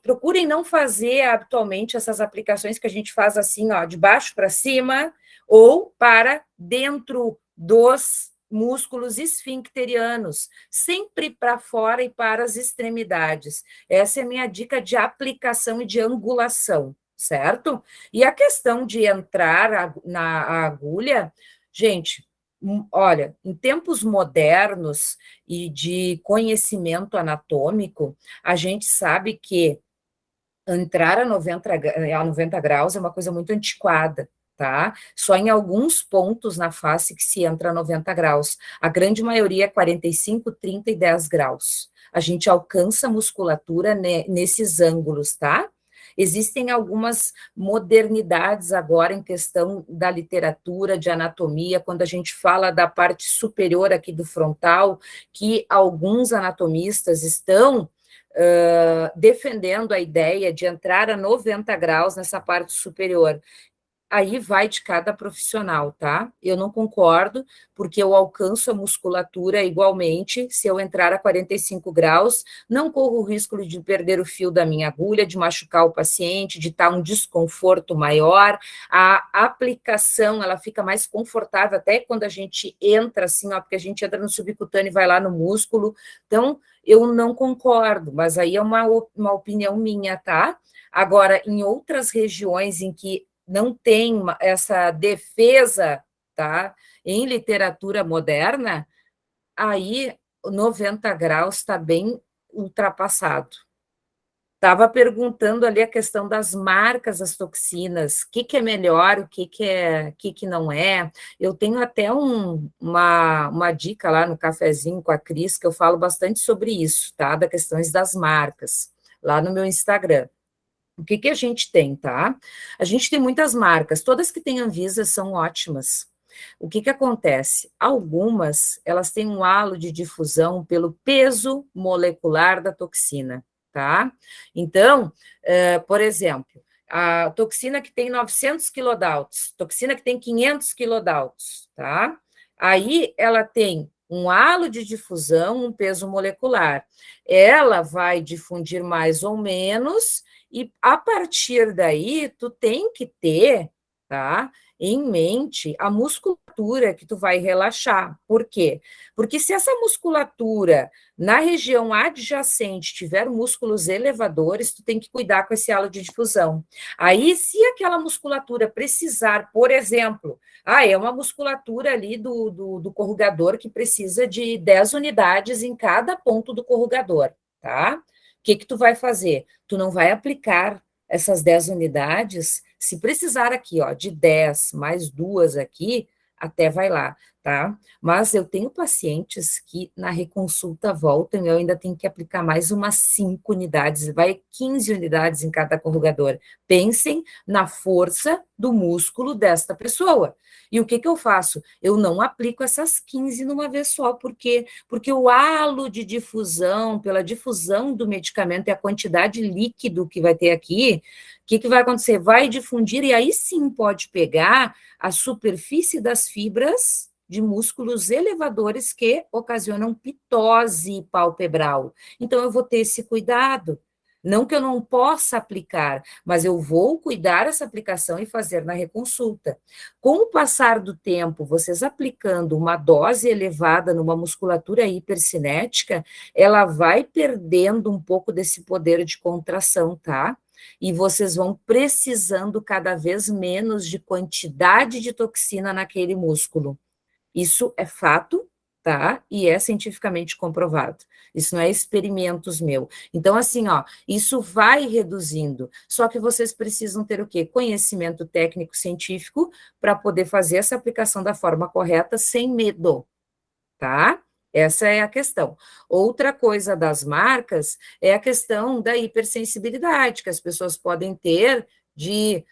procurem não fazer habitualmente essas aplicações que a gente faz assim, ó, de baixo para cima ou para dentro dos músculos esfincterianos, sempre para fora e para as extremidades. Essa é a minha dica de aplicação e de angulação, certo? E a questão de entrar na agulha, gente, olha, em tempos modernos e de conhecimento anatômico, a gente sabe que entrar a 90 graus é uma coisa muito antiquada, tá? Só em alguns pontos na face que se entra a 90 graus. A grande maioria é 45, 30 e 10 graus. A gente alcança musculatura nesses ângulos, tá? Existem algumas modernidades agora em questão da literatura, de anatomia, quando a gente fala da parte superior aqui do frontal, que alguns anatomistas estão defendendo a ideia de entrar a 90 graus nessa parte superior. Aí vai de cada profissional, tá? Eu não concordo, porque eu alcanço a musculatura igualmente, se eu entrar a 45 graus, não corro o risco de perder o fio da minha agulha, de machucar o paciente, de estar um desconforto maior, a aplicação, ela fica mais confortável, até quando a gente entra assim, ó, porque a gente entra no subcutâneo e vai lá no músculo, então eu não concordo, mas aí é uma opinião minha, tá? Agora, em outras regiões em que não tem essa defesa, tá? Em literatura moderna, aí 90 graus está bem ultrapassado. Estava perguntando ali a questão das marcas das toxinas, o que é melhor, o que não é. Eu tenho até uma dica lá no cafezinho com a Cris, que eu falo bastante sobre isso, tá? Das questões das marcas, lá no meu Instagram. O que a gente tem, tá? A gente tem muitas marcas, todas que têm Anvisa são ótimas. O que acontece? Algumas, elas têm um halo de difusão pelo peso molecular da toxina, tá? Então, por exemplo, a toxina que tem 900 kilodaltons, toxina que tem 500 kilodaltons, tá? Aí ela tem um halo de difusão, um peso molecular. Ela vai difundir mais ou menos, e a partir daí, tu tem que ter, tá, em mente a musculatura que tu vai relaxar. Por quê? Porque se essa musculatura na região adjacente tiver músculos elevadores, tu tem que cuidar com esse halo de difusão. Aí, se aquela musculatura precisar, por exemplo, é uma musculatura ali do corrugador que precisa de 10 unidades em cada ponto do corrugador, tá? O que tu vai fazer? Tu não vai aplicar essas 10 unidades, se precisar aqui, ó, de 10 mais 2 aqui, até vai lá, tá? Mas eu tenho pacientes que na reconsulta voltam e eu ainda tenho que aplicar mais umas 5 unidades, vai 15 unidades em cada corrugador. Pensem na força do músculo desta pessoa. E o que eu faço? Eu não aplico essas 15 numa vez só, por quê? Porque o halo de difusão, pela difusão do medicamento e a quantidade líquido que vai ter aqui, o que vai acontecer? Vai difundir e aí sim pode pegar a superfície das fibras de músculos elevadores que ocasionam pitose palpebral. Então, eu vou ter esse cuidado. Não que eu não possa aplicar, mas eu vou cuidar essa aplicação e fazer na reconsulta. Com o passar do tempo, vocês aplicando uma dose elevada numa musculatura hipercinética, ela vai perdendo um pouco desse poder de contração, tá? E vocês vão precisando cada vez menos de quantidade de toxina naquele músculo. Isso é fato, tá? E é cientificamente comprovado. Isso não é experimentos meu. Então, assim, ó, isso vai reduzindo. Só que vocês precisam ter o quê? Conhecimento técnico científico para poder fazer essa aplicação da forma correta sem medo, tá? Essa é a questão. Outra coisa das marcas é a questão da hipersensibilidade, que as pessoas podem ter de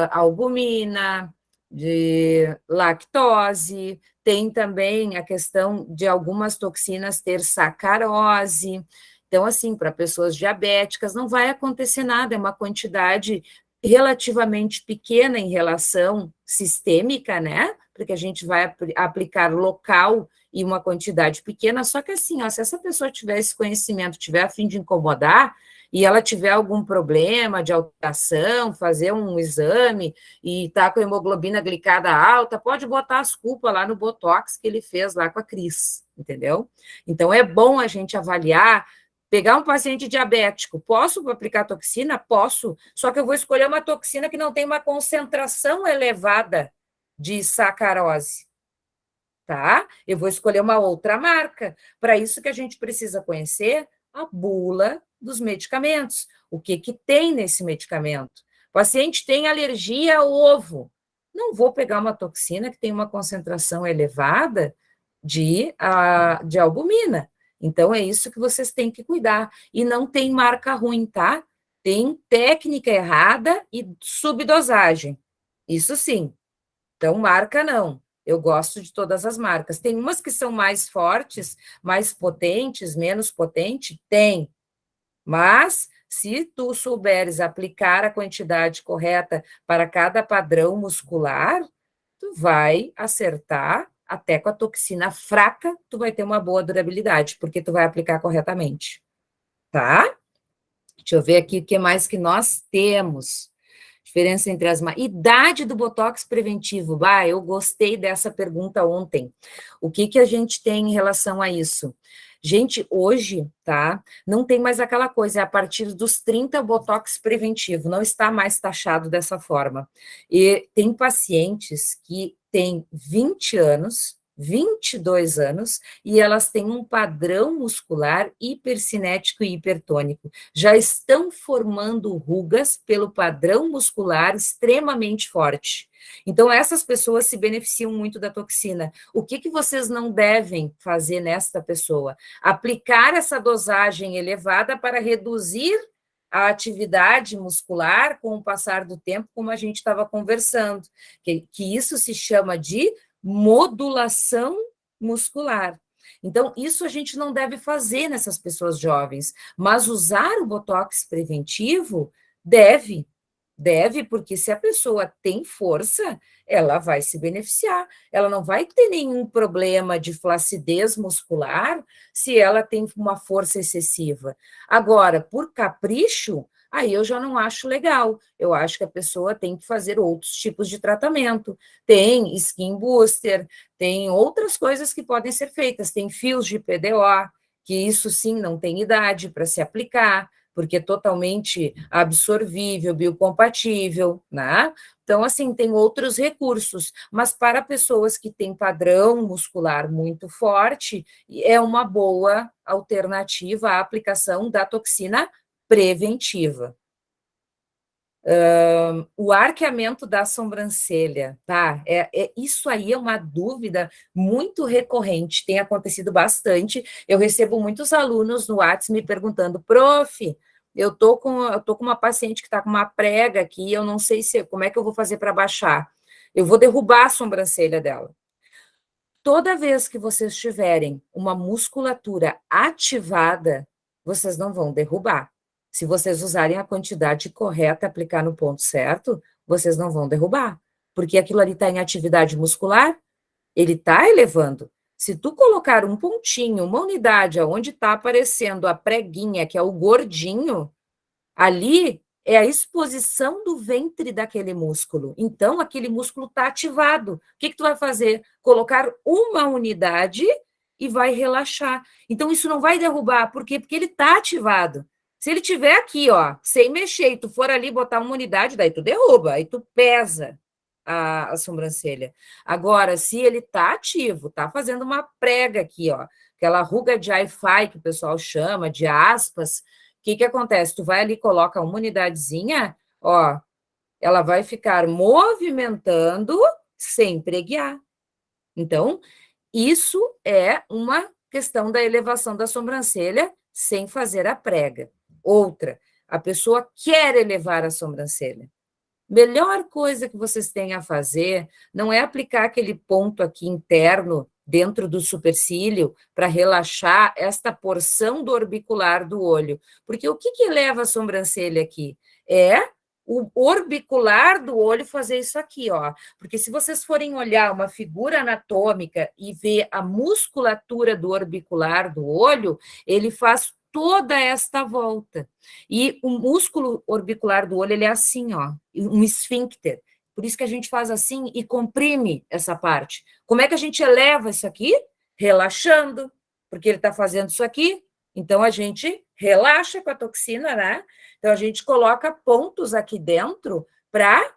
albumina, de lactose, tem também a questão de algumas toxinas ter sacarose. Então, assim, para pessoas diabéticas não vai acontecer nada, é uma quantidade relativamente pequena em relação sistêmica, né? Porque a gente vai aplicar local e uma quantidade pequena, só que assim, ó, se essa pessoa tiver esse conhecimento, tiver a fim de incomodar, e ela tiver algum problema de alteração, fazer um exame e está com a hemoglobina glicada alta, pode botar as culpas lá no Botox que ele fez lá com a Cris, entendeu? Então, é bom a gente avaliar, pegar um paciente diabético, posso aplicar toxina? Posso, só que eu vou escolher uma toxina que não tem uma concentração elevada de sacarose, tá? Eu vou escolher uma outra marca. Para isso que a gente precisa conhecer a bula dos medicamentos. O que tem nesse medicamento? O paciente tem alergia ao ovo. Não vou pegar uma toxina que tem uma concentração elevada de albumina. Então, é isso que vocês têm que cuidar. E não tem marca ruim, tá? Tem técnica errada e subdosagem. Isso sim. Então, marca não. Eu gosto de todas as marcas. Tem umas que são mais fortes, mais potentes, menos potente? Tem. Mas, se tu souberes aplicar a quantidade correta para cada padrão muscular, tu vai acertar, até com a toxina fraca, tu vai ter uma boa durabilidade, porque tu vai aplicar corretamente. Tá? Deixa eu ver aqui o que mais que nós temos. Diferença entre as... Idade do Botox preventivo. Eu gostei dessa pergunta ontem. O que a gente tem em relação a isso? Gente, hoje, tá? Não tem mais aquela coisa, é a partir dos 30 Botox preventivo, não está mais taxado dessa forma. E tem pacientes que têm 20 anos, 22 anos, e elas têm um padrão muscular hipercinético e hipertônico. Já estão formando rugas pelo padrão muscular extremamente forte. Então, essas pessoas se beneficiam muito da toxina. O que vocês não devem fazer nesta pessoa? Aplicar essa dosagem elevada para reduzir a atividade muscular com o passar do tempo, como a gente estava conversando, que isso se chama de modulação muscular. Então, isso a gente não deve fazer nessas pessoas jovens, mas usar o botox preventivo deve, porque se a pessoa tem força, ela vai se beneficiar. Ela não vai ter nenhum problema de flacidez muscular se ela tem uma força excessiva. Agora, por capricho, aí eu já não acho legal. Eu acho que a pessoa tem que fazer outros tipos de tratamento. Tem skin booster, tem outras coisas que podem ser feitas. Tem fios de PDO, que isso sim não tem idade para se aplicar, porque é totalmente absorvível, biocompatível, né? Então, assim, tem outros recursos, mas para pessoas que têm padrão muscular muito forte, é uma boa alternativa à aplicação da toxina preventiva. O arqueamento da sobrancelha, tá? Isso aí é uma dúvida muito recorrente, tem acontecido bastante. Eu recebo muitos alunos no WhatsApp me perguntando, prof, eu tô com uma paciente que está com uma prega aqui, eu não sei como é que eu vou fazer para baixar. Eu vou derrubar a sobrancelha dela. Toda vez que vocês tiverem uma musculatura ativada, vocês não vão derrubar. Se vocês usarem a quantidade correta, aplicar no ponto certo, vocês não vão derrubar, porque aquilo ali está em atividade muscular, ele está elevando. Se tu colocar um pontinho, uma unidade onde está aparecendo a preguinha, que é o gordinho, ali é a exposição do ventre daquele músculo. Então, aquele músculo está ativado. O que tu vai fazer? Colocar uma unidade e vai relaxar. Então, isso não vai derrubar. Por quê? Porque ele está ativado. Se ele tiver aqui, ó, sem mexer, e tu for ali botar uma unidade, daí tu derruba, aí tu pesa a sobrancelha. Agora, se ele está ativo, está fazendo uma prega aqui, ó, aquela ruga de Wi-Fi que o pessoal chama, de aspas, o que acontece? Tu vai ali, coloca uma unidadezinha, ó, ela vai ficar movimentando sem preguiar. Então, isso é uma questão da elevação da sobrancelha sem fazer a prega. Outra, a pessoa quer elevar a sobrancelha. Melhor coisa que vocês têm a fazer não é aplicar aquele ponto aqui interno dentro do supercílio para relaxar esta porção do orbicular do olho. Porque o que eleva a sobrancelha aqui? É o orbicular do olho fazer isso aqui, ó. Porque se vocês forem olhar uma figura anatômica e ver a musculatura do orbicular do olho, ele faz toda esta volta. E o músculo orbicular do olho, ele é assim, ó, um esfíncter. Por isso que a gente faz assim e comprime essa parte. Como é que a gente eleva isso aqui? Relaxando, porque ele está fazendo isso aqui. Então, a gente relaxa com a toxina, né? Então, a gente coloca pontos aqui dentro para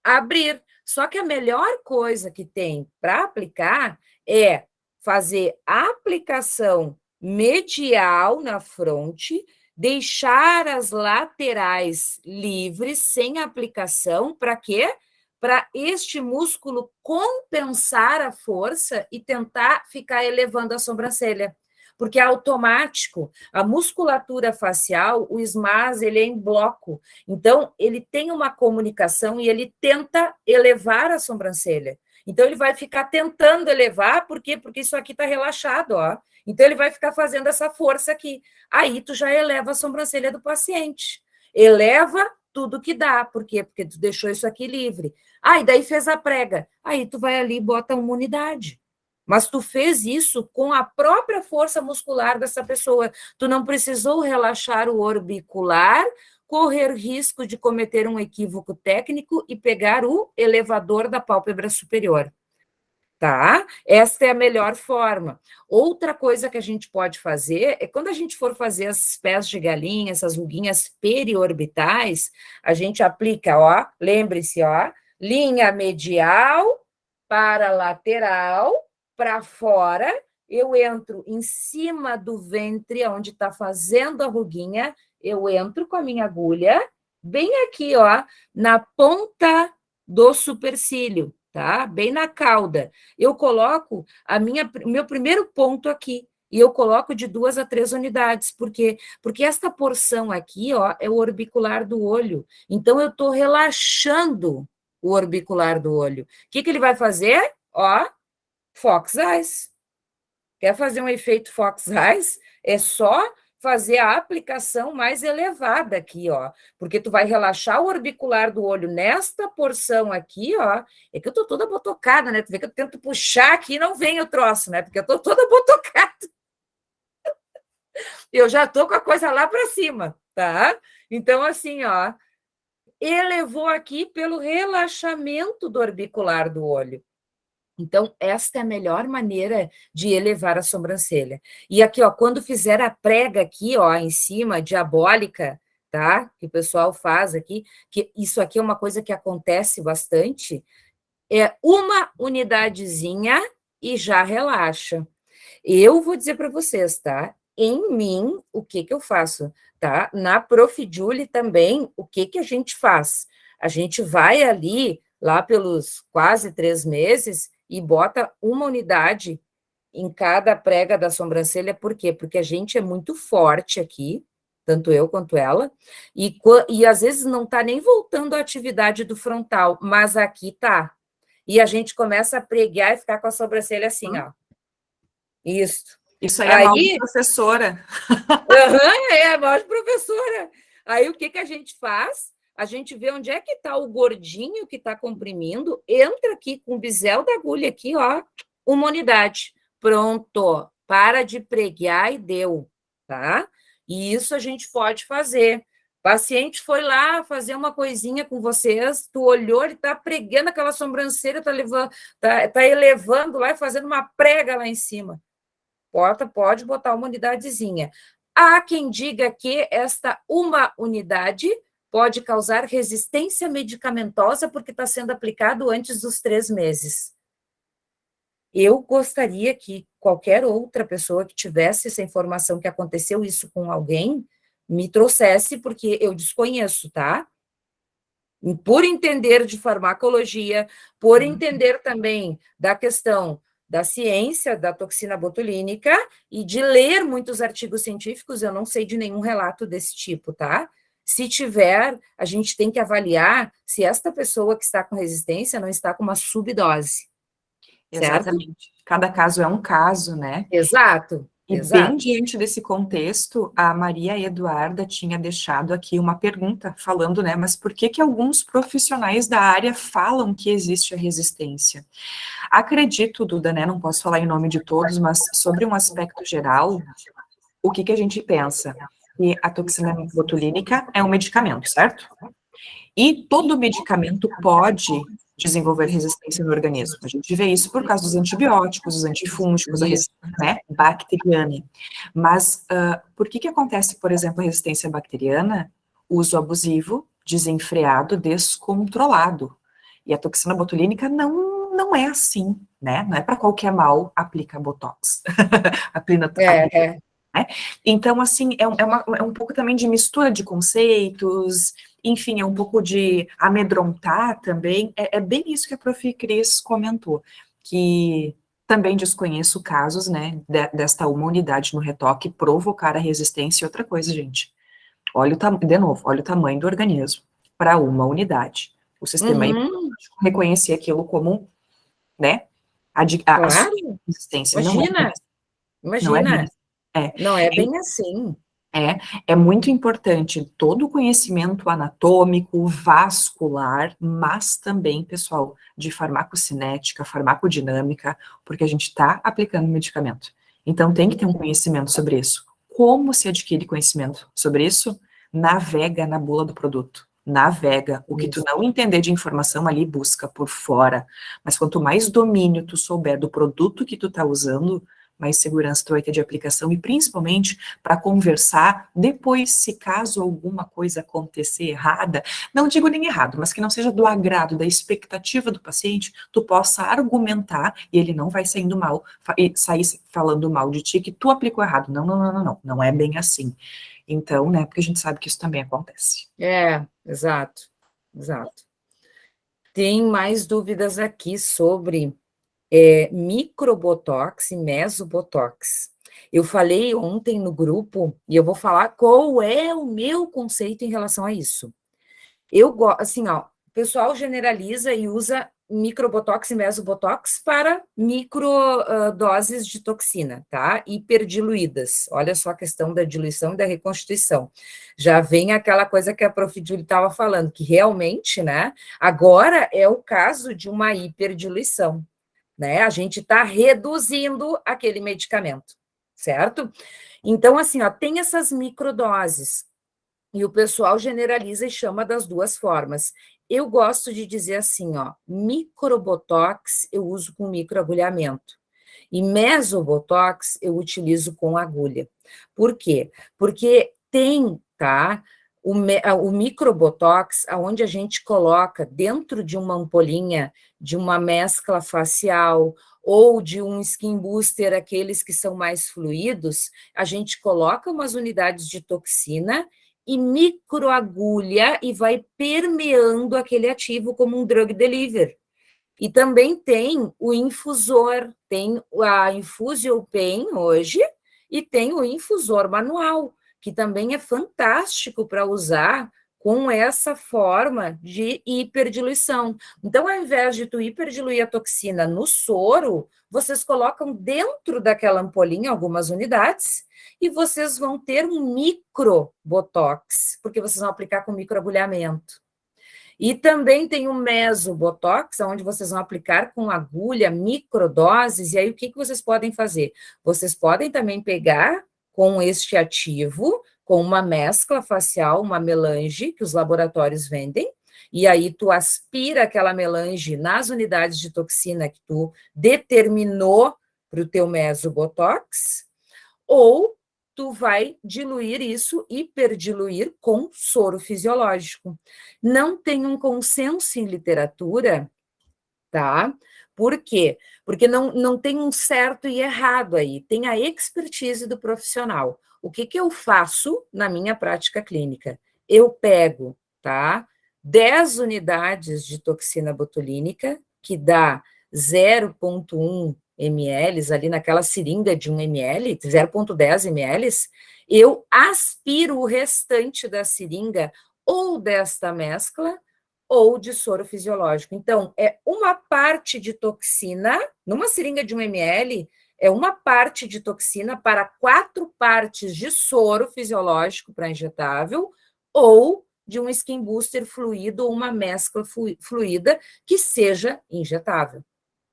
abrir. Só que a melhor coisa que tem para aplicar é fazer a aplicação medial na fronte, deixar as laterais livres, sem aplicação, para quê? Para este músculo compensar a força e tentar ficar elevando a sobrancelha. Porque é automático. A musculatura facial, o SMAS, ele é em bloco. Então, ele tem uma comunicação e ele tenta elevar a sobrancelha. Então, ele vai ficar tentando elevar, por quê? Porque isso aqui está relaxado, ó. Então, ele vai ficar fazendo essa força aqui. Aí, tu já eleva a sobrancelha do paciente. Eleva tudo que dá. Por quê? Porque tu deixou isso aqui livre. E daí fez a prega. Aí, tu vai ali e bota uma unidade. Mas tu fez isso com a própria força muscular dessa pessoa. Tu não precisou relaxar o orbicular, correr risco de cometer um equívoco técnico e pegar o elevador da pálpebra superior. Tá? Esta é a melhor forma. Outra coisa que a gente pode fazer é quando a gente for fazer as pés de galinha, essas ruguinhas periorbitais, a gente aplica, ó, lembre-se, ó, linha medial para lateral, para fora, eu entro em cima do ventre, onde está fazendo a ruguinha, eu entro com a minha agulha, bem aqui, ó, na ponta do supercílio, tá? Bem na cauda. Eu coloco o meu primeiro ponto aqui, e eu coloco de 2 a 3 unidades. Por quê? Porque esta porção aqui, ó, é o orbicular do olho. Então, eu estou relaxando o orbicular do olho. O que ele vai fazer? Ó, Fox Eyes. Quer fazer um efeito Fox Eyes? É só fazer a aplicação mais elevada aqui, ó, porque tu vai relaxar o orbicular do olho nesta porção aqui, ó, é que eu tô toda botocada, né, tu vê que eu tento puxar aqui e não vem o troço, né, porque eu tô toda botocada. Eu já tô com a coisa lá para cima, tá? Então, assim, ó, elevou aqui pelo relaxamento do orbicular do olho. Então, esta é a melhor maneira de elevar a sobrancelha. E aqui, ó, quando fizer a prega aqui, ó, em cima, diabólica, tá? Que o pessoal faz aqui, que isso aqui é uma coisa que acontece bastante, é uma unidadezinha e já relaxa. Eu vou dizer para vocês, tá? Em mim, o que eu faço, tá? Na Prof. Julie também, o que a gente faz? A gente vai ali, lá pelos quase 3 meses, e bota uma unidade em cada prega da sobrancelha. Por quê? Porque a gente é muito forte aqui, tanto eu quanto ela, e às vezes não está nem voltando à atividade do frontal, mas aqui tá. E a gente começa a pregar e ficar com a sobrancelha assim, ó. Isso. Isso aí é mal de professora. É mal de professora. Aí o que a gente faz? A gente vê onde é que está o gordinho que está comprimindo, entra aqui com o bisel da agulha aqui, ó, uma unidade. Pronto, para de pregar e deu, tá? E isso a gente pode fazer. O paciente foi lá fazer uma coisinha com vocês, tu olhou, ele está pregando aquela sobrancelha, tá elevando lá e fazendo uma prega lá em cima. Pode botar uma unidadezinha. Há quem diga que esta uma unidade pode causar resistência medicamentosa porque está sendo aplicado antes dos 3 meses. Eu gostaria que qualquer outra pessoa que tivesse essa informação que aconteceu isso com alguém, me trouxesse, porque eu desconheço, tá? Por entender de farmacologia, por entender também da questão da ciência da toxina botulínica e de ler muitos artigos científicos, eu não sei de nenhum relato desse tipo, tá? Se tiver, a gente tem que avaliar se esta pessoa que está com resistência não está com uma subdose. Exatamente. Certo? Cada caso é um caso, né? Exato. E bem diante desse contexto, a Maria Eduarda tinha deixado aqui uma pergunta falando, né, mas por que alguns profissionais da área falam que existe a resistência? Acredito, Duda, né, não posso falar em nome de todos, mas sobre um aspecto geral, o que a gente pensa? Que a toxina botulínica é um medicamento, certo? E todo medicamento pode desenvolver resistência no organismo. A gente vê isso por causa dos antibióticos, dos antifúngicos, a resistência, né, bacteriana. Mas por que acontece, por exemplo, a resistência bacteriana? Uso abusivo, desenfreado, descontrolado. E a toxina botulínica não é assim, né? Não é para qualquer mal aplica botox. Né? Então, assim, é um pouco também de mistura de conceitos, enfim, é um pouco de amedrontar também, é bem isso que a Prof. Cris comentou, que também desconheço casos, né, desta uma unidade no retoque provocar a resistência. E outra coisa, gente, de novo, olha o tamanho do organismo para uma unidade. O sistema imunológico reconhecer aquilo como, né, a resistência. Imagina. Não é bem assim. É muito importante todo o conhecimento anatômico, vascular, mas também, pessoal, de farmacocinética, farmacodinâmica, porque a gente está aplicando medicamento. Então, tem que ter um conhecimento sobre isso. Como se adquire conhecimento sobre isso? Navega na bula do produto. Navega. O que tu não entender de informação ali, busca por fora. Mas quanto mais domínio tu souber do produto que tu tá usando, mais segurança tu vai ter de aplicação e principalmente para conversar depois, se caso alguma coisa acontecer errada, não digo nem errado, mas que não seja do agrado, da expectativa do paciente, tu possa argumentar e ele não vai sair falando mal de ti, que tu aplicou errado. Não é bem assim. Então, né, porque a gente sabe que isso também acontece. Exato. Tem mais dúvidas aqui sobre microbotox e mesobotox. Eu falei ontem no grupo, e eu vou falar qual é o meu conceito em relação a isso. Assim, ó, o pessoal generaliza e usa microbotox e mesobotox para microdoses de toxina, tá? Hiperdiluídas. Olha só a questão da diluição e da reconstituição. Já vem aquela coisa que a Prof. Julie estava falando, que realmente, né, agora é o caso de uma hiperdiluição, né? A gente está reduzindo aquele medicamento, certo? Então, assim, ó, tem essas microdoses, e o pessoal generaliza e chama das duas formas. Eu gosto de dizer assim, ó, microbotox eu uso com microagulhamento. E mesobotox eu utilizo com agulha. Por quê? Porque tem, tá? O microbotox, onde a gente coloca dentro de uma ampolinha, de uma mescla facial, ou de um skin booster, aqueles que são mais fluidos, a gente coloca umas unidades de toxina e microagulha e vai permeando aquele ativo como um drug delivery. E também tem o infusor, tem a Infusio Pen hoje, e tem o infusor manual, que também é fantástico para usar com essa forma de hiperdiluição. Então, ao invés de tu hiperdiluir a toxina no soro, vocês colocam dentro daquela ampolinha algumas unidades e vocês vão ter um microbotox, porque vocês vão aplicar com microagulhamento. E também tem o mesobotox, onde vocês vão aplicar com agulha, microdoses, e aí o que vocês podem fazer? Vocês podem também pegar com este ativo, com uma mescla facial, uma melange, que os laboratórios vendem, e aí tu aspira aquela melange nas unidades de toxina que tu determinou para o teu mesobotox, ou tu vai diluir isso, hiperdiluir com soro fisiológico. Não tem um consenso em literatura, tá? Por quê? Porque não tem um certo e errado aí, tem a expertise do profissional. O que eu faço na minha prática clínica? Eu pego, tá? 10 unidades de toxina botulínica, que dá 0,1 ml, ali naquela seringa de 1 ml, 0,10 ml, eu aspiro o restante da seringa ou desta mescla ou de soro fisiológico. Então, é uma parte de toxina, numa seringa de 1 ml, é uma parte de toxina para 4 partes de soro fisiológico para injetável, ou de um skin booster fluido ou uma mescla fluida que seja injetável,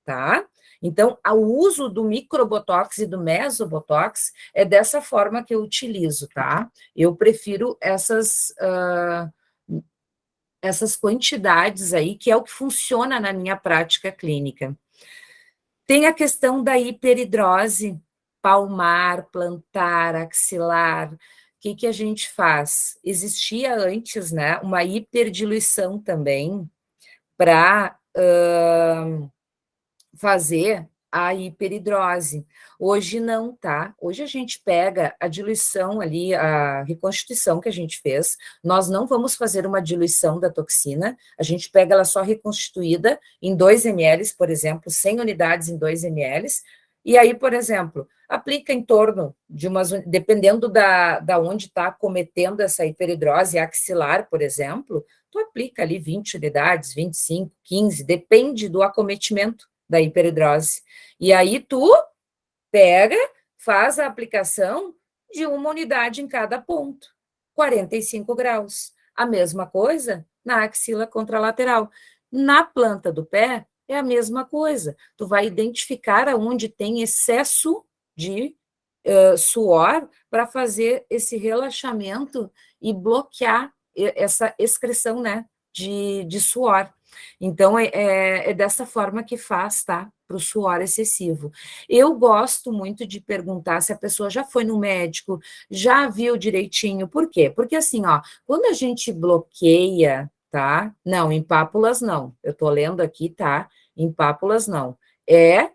tá? Então, o uso do microbotox e do mesobotox é dessa forma que eu utilizo, tá? Eu prefiro essas quantidades aí, que é o que funciona na minha prática clínica. Tem a questão da hiperidrose palmar, plantar, axilar. O que a gente faz? Existia antes, né, uma hiperdiluição também para fazer a hiperidrose. Hoje não, tá? Hoje a gente pega a diluição ali, a reconstituição que a gente fez, nós não vamos fazer uma diluição da toxina, a gente pega ela só reconstituída em 2 ml, por exemplo, 100 unidades em 2 ml, e aí, por exemplo, aplica em torno de umas, dependendo da onde está cometendo essa hiperidrose axilar, por exemplo, tu aplica ali 20 unidades, 25, 15, depende do acometimento da hiperidrose. E aí tu pega, faz a aplicação de uma unidade em cada ponto, 45 graus. A mesma coisa na axila contralateral. Na planta do pé, é a mesma coisa. Tu vai identificar aonde tem excesso de suor para fazer esse relaxamento e bloquear essa excreção, né, de suor. Então, é dessa forma que faz, tá? Para o suor excessivo. Eu gosto muito de perguntar se a pessoa já foi no médico, já viu direitinho. Por quê? Porque assim, ó, quando a gente bloqueia, tá? Não, em pápulas não. Eu tô lendo aqui, tá? Em pápulas não. É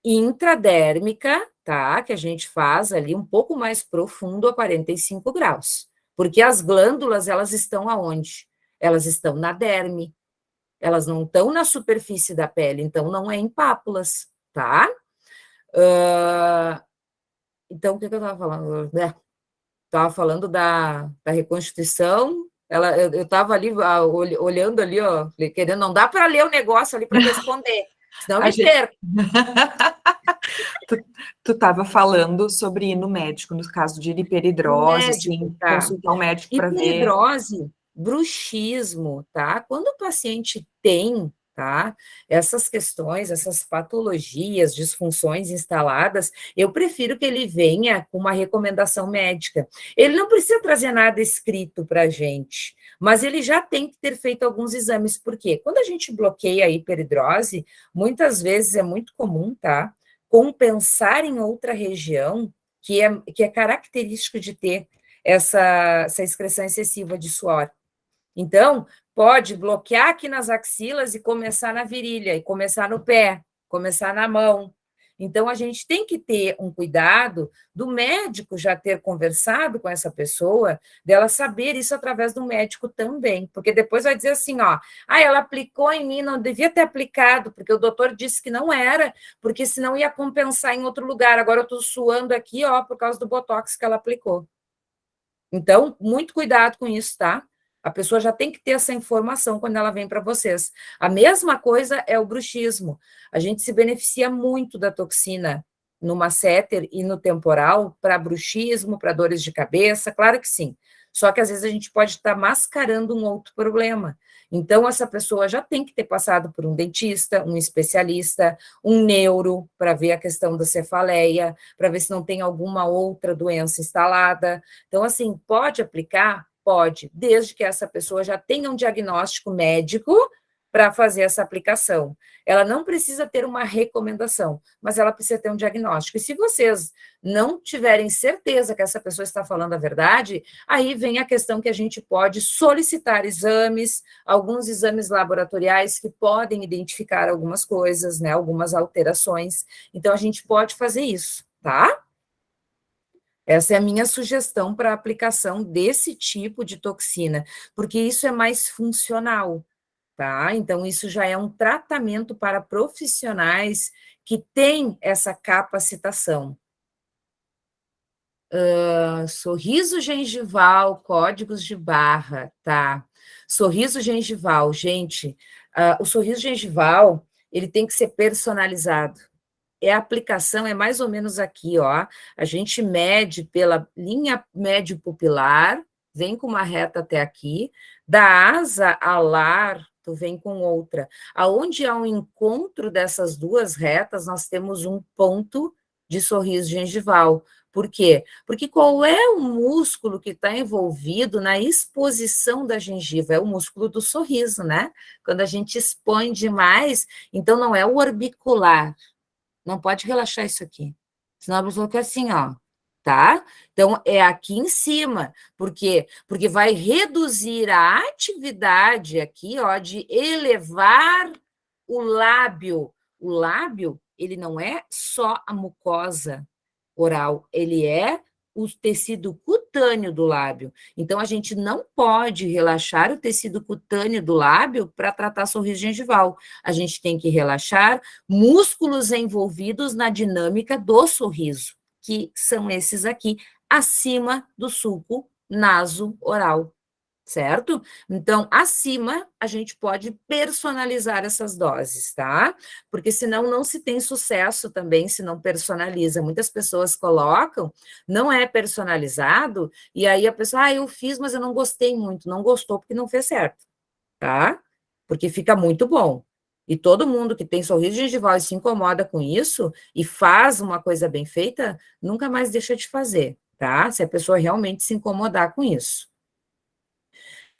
intradérmica, tá? Que a gente faz ali um pouco mais profundo a 45 graus. Porque as glândulas, elas estão aonde? Elas estão na derme. Elas não estão na superfície da pele, então não é em pápulas, tá? Então, o que eu estava falando? Estava falando da reconstituição Eu estava ali olhando ali, ó, querendo, não dá para ler o negócio ali para responder, senão me perco. Tu estava falando sobre ir no médico, no caso de hiperidrose, Médico, assim, tá? consultar o médico para ver. Hiperidrose, bruxismo, tá? Quando o paciente tem, tá, essas questões, essas patologias, disfunções instaladas, eu prefiro que ele venha com uma recomendação médica. Ele não precisa trazer nada escrito para a gente, mas ele já tem que ter feito alguns exames. Por quê? Quando a gente bloqueia a hiperidrose, muitas vezes é muito comum, tá, compensar em outra região que é característico de ter essa excreção excessiva de suor. Então, pode bloquear aqui nas axilas e começar na virilha, e começar no pé, começar na mão. Então, a gente tem que ter um cuidado do médico já ter conversado com essa pessoa, dela saber isso através do médico também, porque depois vai dizer assim, ó, ela aplicou em mim, não devia ter aplicado, porque o doutor disse que não era, porque senão ia compensar em outro lugar, agora eu estou suando aqui, ó, por causa do botox que ela aplicou. Então, muito cuidado com isso, tá? A pessoa já tem que ter essa informação quando ela vem para vocês. A mesma coisa é o bruxismo. A gente se beneficia muito da toxina no masseter e no temporal para bruxismo, para dores de cabeça, claro que sim. Só que às vezes a gente pode estar mascarando um outro problema. Então, essa pessoa já tem que ter passado por um dentista, um especialista, um neuro, para ver a questão da cefaleia, para ver se não tem alguma outra doença instalada. Então, assim, pode aplicar? Pode, desde que essa pessoa já tenha um diagnóstico médico para fazer essa aplicação. Ela não precisa ter uma recomendação, mas ela precisa ter um diagnóstico. E se vocês não tiverem certeza que essa pessoa está falando a verdade, aí vem a questão que a gente pode solicitar exames, alguns exames laboratoriais que podem identificar algumas coisas, né, algumas alterações. Então, a gente pode fazer isso, tá? Essa é a minha sugestão para a aplicação desse tipo de toxina, porque isso é mais funcional, tá? Então, isso já é um tratamento para profissionais que têm essa capacitação. Sorriso gengival, códigos de barra, tá? Sorriso gengival, gente, o sorriso gengival, ele tem que ser personalizado. A aplicação é mais ou menos aqui, ó. A gente mede pela linha médio pupilar, vem com uma reta até aqui, da asa alar, tu vem com outra. Aonde há um encontro dessas duas retas, nós temos um ponto de sorriso gengival. Por quê? Porque qual é o músculo que está envolvido na exposição da gengiva? É o músculo do sorriso, né? Quando a gente expõe demais, então não é o orbicular. Não pode relaxar isso aqui. Senão a pessoa fica assim, ó, tá? Então, é aqui em cima. Por quê? Porque vai reduzir a atividade aqui, ó, de elevar o lábio. O lábio, ele não é só a mucosa oral, ele é o tecido cutâneo do lábio. Então, a gente não pode relaxar o tecido cutâneo do lábio para tratar sorriso gengival. A gente tem que relaxar músculos envolvidos na dinâmica do sorriso, que são esses aqui, acima do sulco naso-oral, certo? Então, acima, a gente pode personalizar essas doses, tá? Porque senão não se tem sucesso também se não personaliza. Muitas pessoas colocam, não é personalizado, e aí a pessoa, eu fiz, mas eu não gostei muito. Não gostou porque não fez certo, tá? Porque fica muito bom. E todo mundo que tem sorriso gengival e se incomoda com isso e faz uma coisa bem feita, nunca mais deixa de fazer, tá? Se a pessoa realmente se incomodar com isso.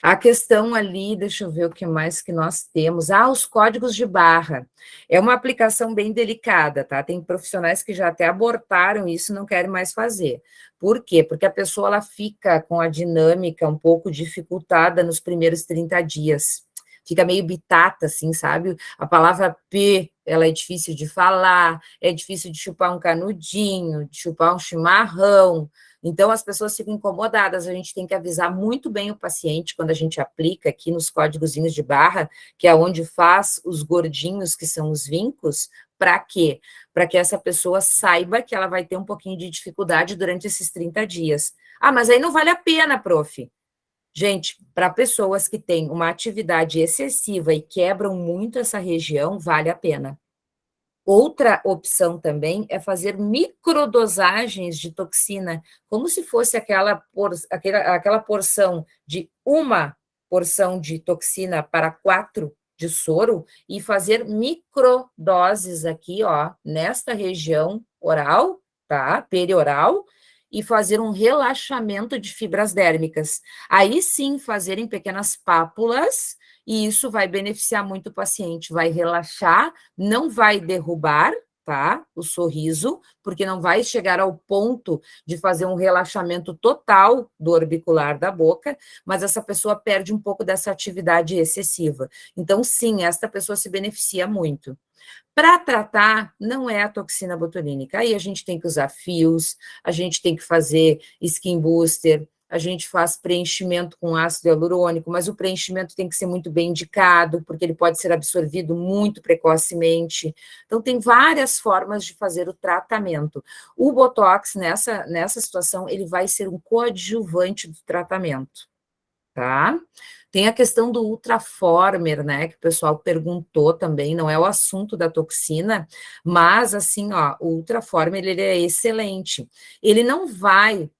A questão ali, deixa eu ver o que mais que nós temos. Os códigos de barra. É uma aplicação bem delicada, tá? Tem profissionais que já até abortaram isso e não querem mais fazer. Por quê? Porque a pessoa ela fica com a dinâmica um pouco dificultada nos primeiros 30 dias. Fica meio bitata, assim, sabe? A palavra P, ela é difícil de falar, é difícil de chupar um canudinho, de chupar um chimarrão. Então, as pessoas ficam incomodadas, a gente tem que avisar muito bem o paciente quando a gente aplica aqui nos códigozinhos de barra, que é onde faz os gordinhos, que são os vincos, para quê? Para que essa pessoa saiba que ela vai ter um pouquinho de dificuldade durante esses 30 dias. Mas aí não vale a pena, prof. Gente, para pessoas que têm uma atividade excessiva e quebram muito essa região, vale a pena. Outra opção também é fazer microdosagens de toxina, como se fosse aquela porção de uma porção de toxina para 4 de soro, e fazer microdoses aqui, ó, nesta região oral, tá? Perioral, e fazer um relaxamento de fibras dérmicas. Aí sim, fazer em pequenas pápulas, e isso vai beneficiar muito o paciente, vai relaxar, não vai derrubar, tá? O sorriso, porque não vai chegar ao ponto de fazer um relaxamento total do orbicular da boca, mas essa pessoa perde um pouco dessa atividade excessiva. Então, sim, esta pessoa se beneficia muito. Para tratar, não é a toxina botulínica. Aí a gente tem que usar fios, a gente tem que fazer skin booster, a gente faz preenchimento com ácido hialurônico, mas o preenchimento tem que ser muito bem indicado, porque ele pode ser absorvido muito precocemente. Então, tem várias formas de fazer o tratamento. O Botox, nessa situação, ele vai ser um coadjuvante do tratamento, tá? Tem a questão do Ultraformer, né, que o pessoal perguntou também, não é o assunto da toxina, mas, assim, ó, o Ultraformer, ele é excelente. Ele não vai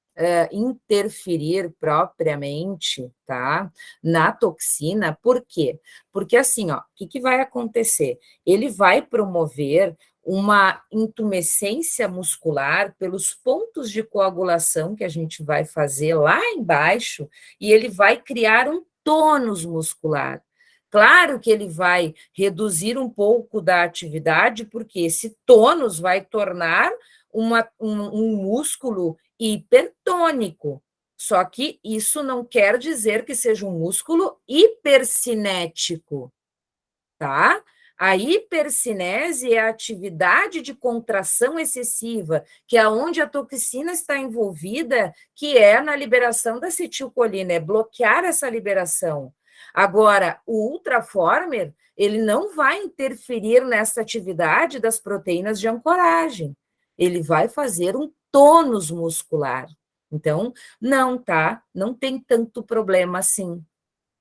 interferir propriamente, tá, na toxina, por quê? Porque, assim, ó, o que vai acontecer? Ele vai promover uma intumescência muscular pelos pontos de coagulação que a gente vai fazer lá embaixo, e ele vai criar um tônus muscular. Claro que ele vai reduzir um pouco da atividade, porque esse tônus vai tornar um músculo hipertônico. Só que isso não quer dizer que seja um músculo hipercinético, tá? A hipercinese é a atividade de contração excessiva, que é onde a toxina está envolvida, que é na liberação da acetilcolina, é bloquear essa liberação. Agora, o Ultraformer, ele não vai interferir nessa atividade das proteínas de ancoragem. Ele vai fazer um tônus muscular. Então, não, tá? Não tem tanto problema assim.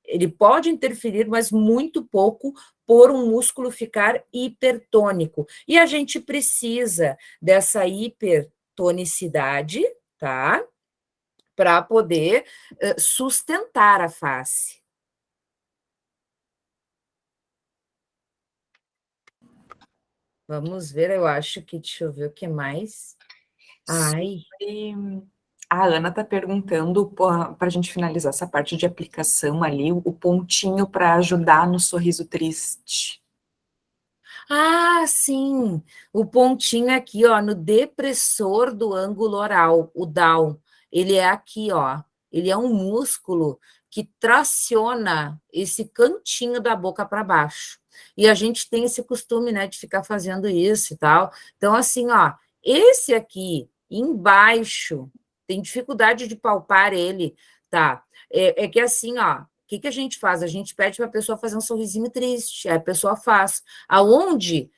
Ele pode interferir, mas muito pouco, por um músculo ficar hipertônico. E a gente precisa dessa hipertonicidade, tá? Para poder sustentar a face. Vamos ver, eu acho que, deixa eu ver o que mais. Ai. A Ana está perguntando, para a gente finalizar essa parte de aplicação ali, o pontinho para ajudar no sorriso triste. Ah, sim, o pontinho aqui, ó, no depressor do ângulo oral, o down, ele é aqui, ó, ele é um músculo que traciona esse cantinho da boca para baixo. E a gente tem esse costume, né, de ficar fazendo isso e tal. Então, assim, ó, esse aqui, embaixo, tem dificuldade de palpar ele, tá? É que assim, ó, o que a gente faz? A gente pede para a pessoa fazer um sorrisinho triste, aí a pessoa faz. Aonde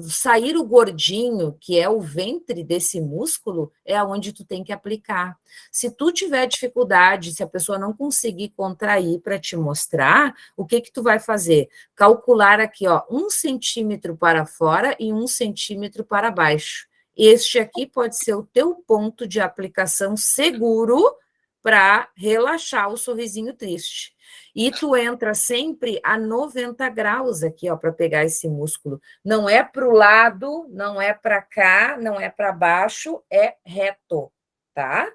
sair o gordinho, que é o ventre desse músculo, é aonde tu tem que aplicar. Se tu tiver dificuldade, se a pessoa não conseguir contrair para te mostrar, o que tu vai fazer? Calcular aqui, ó, 1 centímetro para fora e 1 centímetro para baixo. Este aqui pode ser o teu ponto de aplicação seguro para relaxar o sorrisinho triste. E tu entra sempre a 90 graus aqui, ó, para pegar esse músculo. Não é para o lado, não é para cá, não é para baixo, é reto, tá?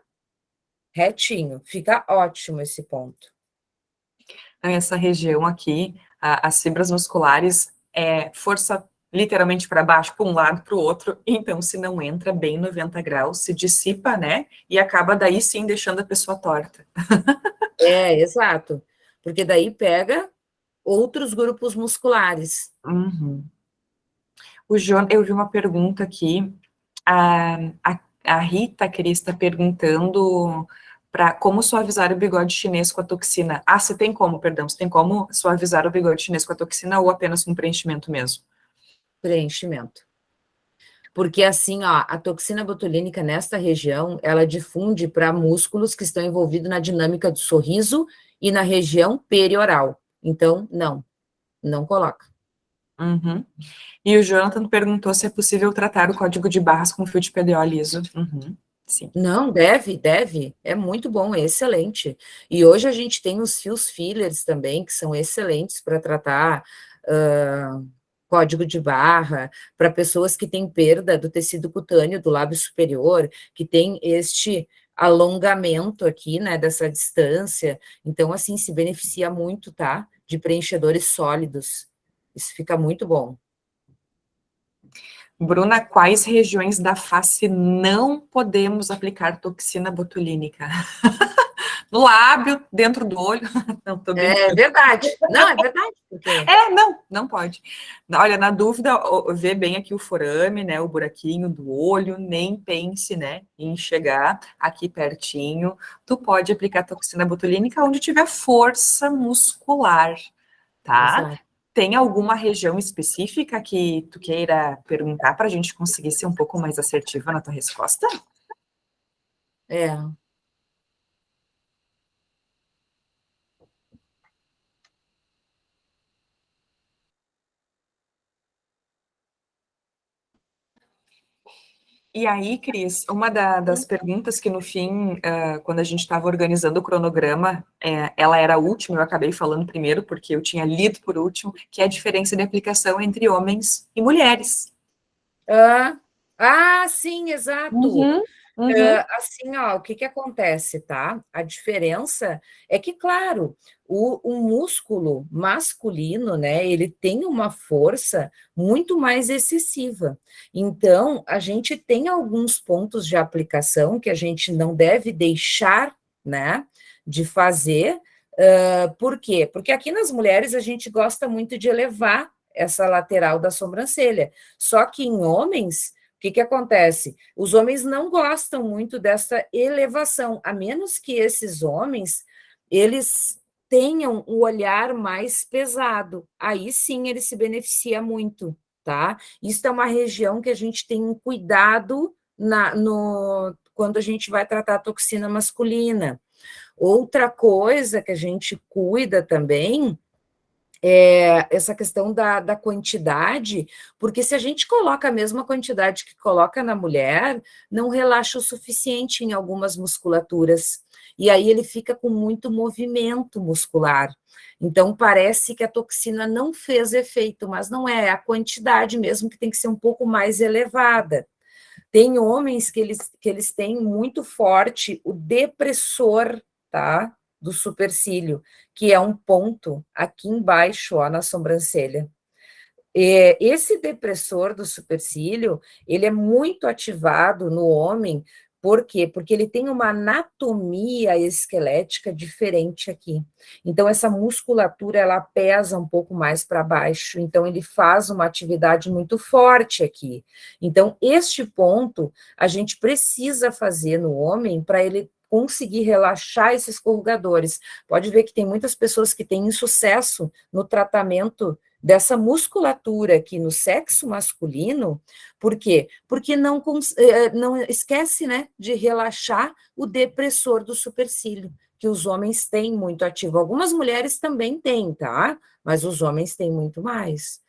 Retinho. Fica ótimo esse ponto. Essa região aqui, as fibras musculares, força literalmente para baixo, para um lado, para o outro, então se não entra bem 90 graus, se dissipa, né, e acaba daí sim deixando a pessoa torta. Exato, porque daí pega outros grupos musculares. Uhum. Eu vi uma pergunta aqui, a Rita Cris está perguntando para como suavizar o bigode chinês com a toxina. Você tem como suavizar o bigode chinês com a toxina ou apenas com preenchimento mesmo? Preenchimento. Porque assim, ó, a toxina botulínica nesta região, ela difunde para músculos que estão envolvidos na dinâmica do sorriso e na região perioral. Então, não coloca. Uhum. E o Jonathan perguntou se é possível tratar o código de barras com fio de PDO liso. Uhum. Sim. Não, deve, é muito bom, é excelente. E hoje a gente tem os fios fillers também, que são excelentes para tratar código de barra, para pessoas que têm perda do tecido cutâneo do lábio superior, que tem este alongamento aqui, né, dessa distância. Então, assim, se beneficia muito, tá? De preenchedores sólidos. Isso fica muito bom. Bruna, quais regiões da face não podemos aplicar toxina botulínica? No lábio, dentro do olho. Não, tô brincando. É verdade. Não, é verdade. Porque... Não pode. Olha, na dúvida, vê bem aqui o forame, né, o buraquinho do olho, nem pense, né, em chegar aqui pertinho. Tu pode aplicar toxina botulínica onde tiver força muscular, tá? Exato. Tem alguma região específica que tu queira perguntar para a gente conseguir ser um pouco mais assertiva na tua resposta? É. E aí, Cris, uma das perguntas que no fim, quando a gente estava organizando o cronograma, ela era a última, eu acabei falando primeiro, porque eu tinha lido por último, que é a diferença de aplicação entre homens e mulheres. Sim, exato. Uhum. Assim, ó, o que que acontece, tá? A diferença é que, claro, o músculo masculino, né, ele tem uma força muito mais excessiva. Então, a gente tem alguns pontos de aplicação que a gente não deve deixar, né, de fazer. Por quê? Porque aqui nas mulheres a gente gosta muito de elevar essa lateral da sobrancelha. Só que em homens, o que que acontece? Os homens não gostam muito dessa elevação, a menos que esses homens, eles tenham um olhar mais pesado. Aí sim ele se beneficia muito, tá? Isso é uma região que a gente tem um cuidado quando a gente vai tratar a toxina masculina. Outra coisa que a gente cuida também essa questão da quantidade, porque se a gente coloca a mesma quantidade que coloca na mulher, não relaxa o suficiente em algumas musculaturas. E aí ele fica com muito movimento muscular. Então, parece que a toxina não fez efeito, mas não é a quantidade mesmo que tem que ser um pouco mais elevada. Tem homens que eles têm muito forte o depressor, tá? Do supercílio, que é um ponto aqui embaixo, ó, na sobrancelha. Esse depressor do supercílio, ele é muito ativado no homem, por quê? Porque ele tem uma anatomia esquelética diferente aqui. Então, essa musculatura, ela pesa um pouco mais para baixo, então ele faz uma atividade muito forte aqui. Então, este ponto, a gente precisa fazer no homem para ele conseguir relaxar esses corrugadores. Pode ver que tem muitas pessoas que têm insucesso no tratamento dessa musculatura aqui no sexo masculino, por quê? Porque não esquece, né, de relaxar o depressor do supercílio, que os homens têm muito ativo. Algumas mulheres também têm, tá? Mas os homens têm muito mais.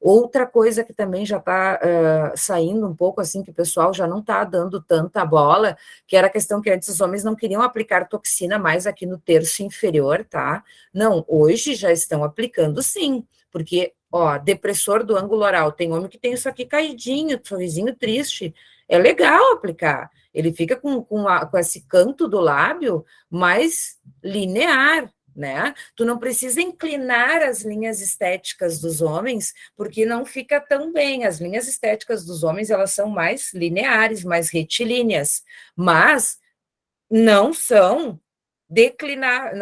Outra coisa que também já está saindo um pouco, assim, que o pessoal já não está dando tanta bola, que era a questão que antes os homens não queriam aplicar toxina mais aqui no terço inferior, tá? Não, hoje já estão aplicando sim, porque, ó, depressor do ângulo oral, tem homem que tem isso aqui caidinho, sorrisinho triste, é legal aplicar, ele fica com esse canto do lábio mais linear, né? Tu não precisa inclinar as linhas estéticas dos homens, porque não fica tão bem. As linhas estéticas dos homens, elas são mais lineares, mais retilíneas, mas não são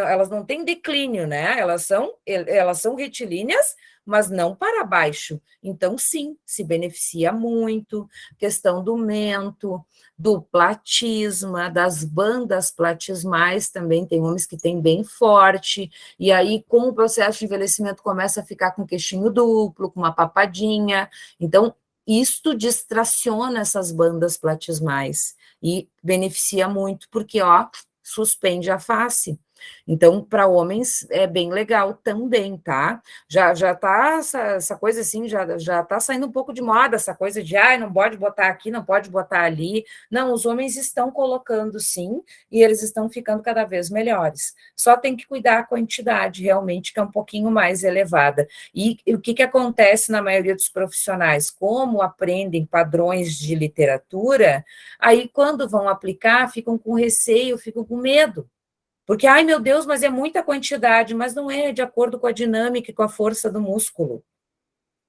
elas não têm declínio, né? Elas são retilíneas, mas não para baixo. Então, sim, se beneficia muito. Questão do mento, do platisma, das bandas platismais também, tem homens que têm bem forte, e aí, com o processo de envelhecimento, começa a ficar com queixinho duplo, com uma papadinha. Então, isto distraciona essas bandas platismais e beneficia muito, porque, ó, suspende a face. Então, para homens é bem legal também, tá? Já tá essa coisa assim, já tá saindo um pouco de moda, essa coisa de, não pode botar aqui, não pode botar ali. Não, os homens estão colocando sim, e eles estão ficando cada vez melhores. Só tem que cuidar a quantidade, realmente, que é um pouquinho mais elevada. E o que acontece na maioria dos profissionais? Como aprendem padrões de literatura, aí quando vão aplicar, ficam com receio, ficam com medo. Porque, ai meu Deus, mas é muita quantidade, mas não é de acordo com a dinâmica e com a força do músculo.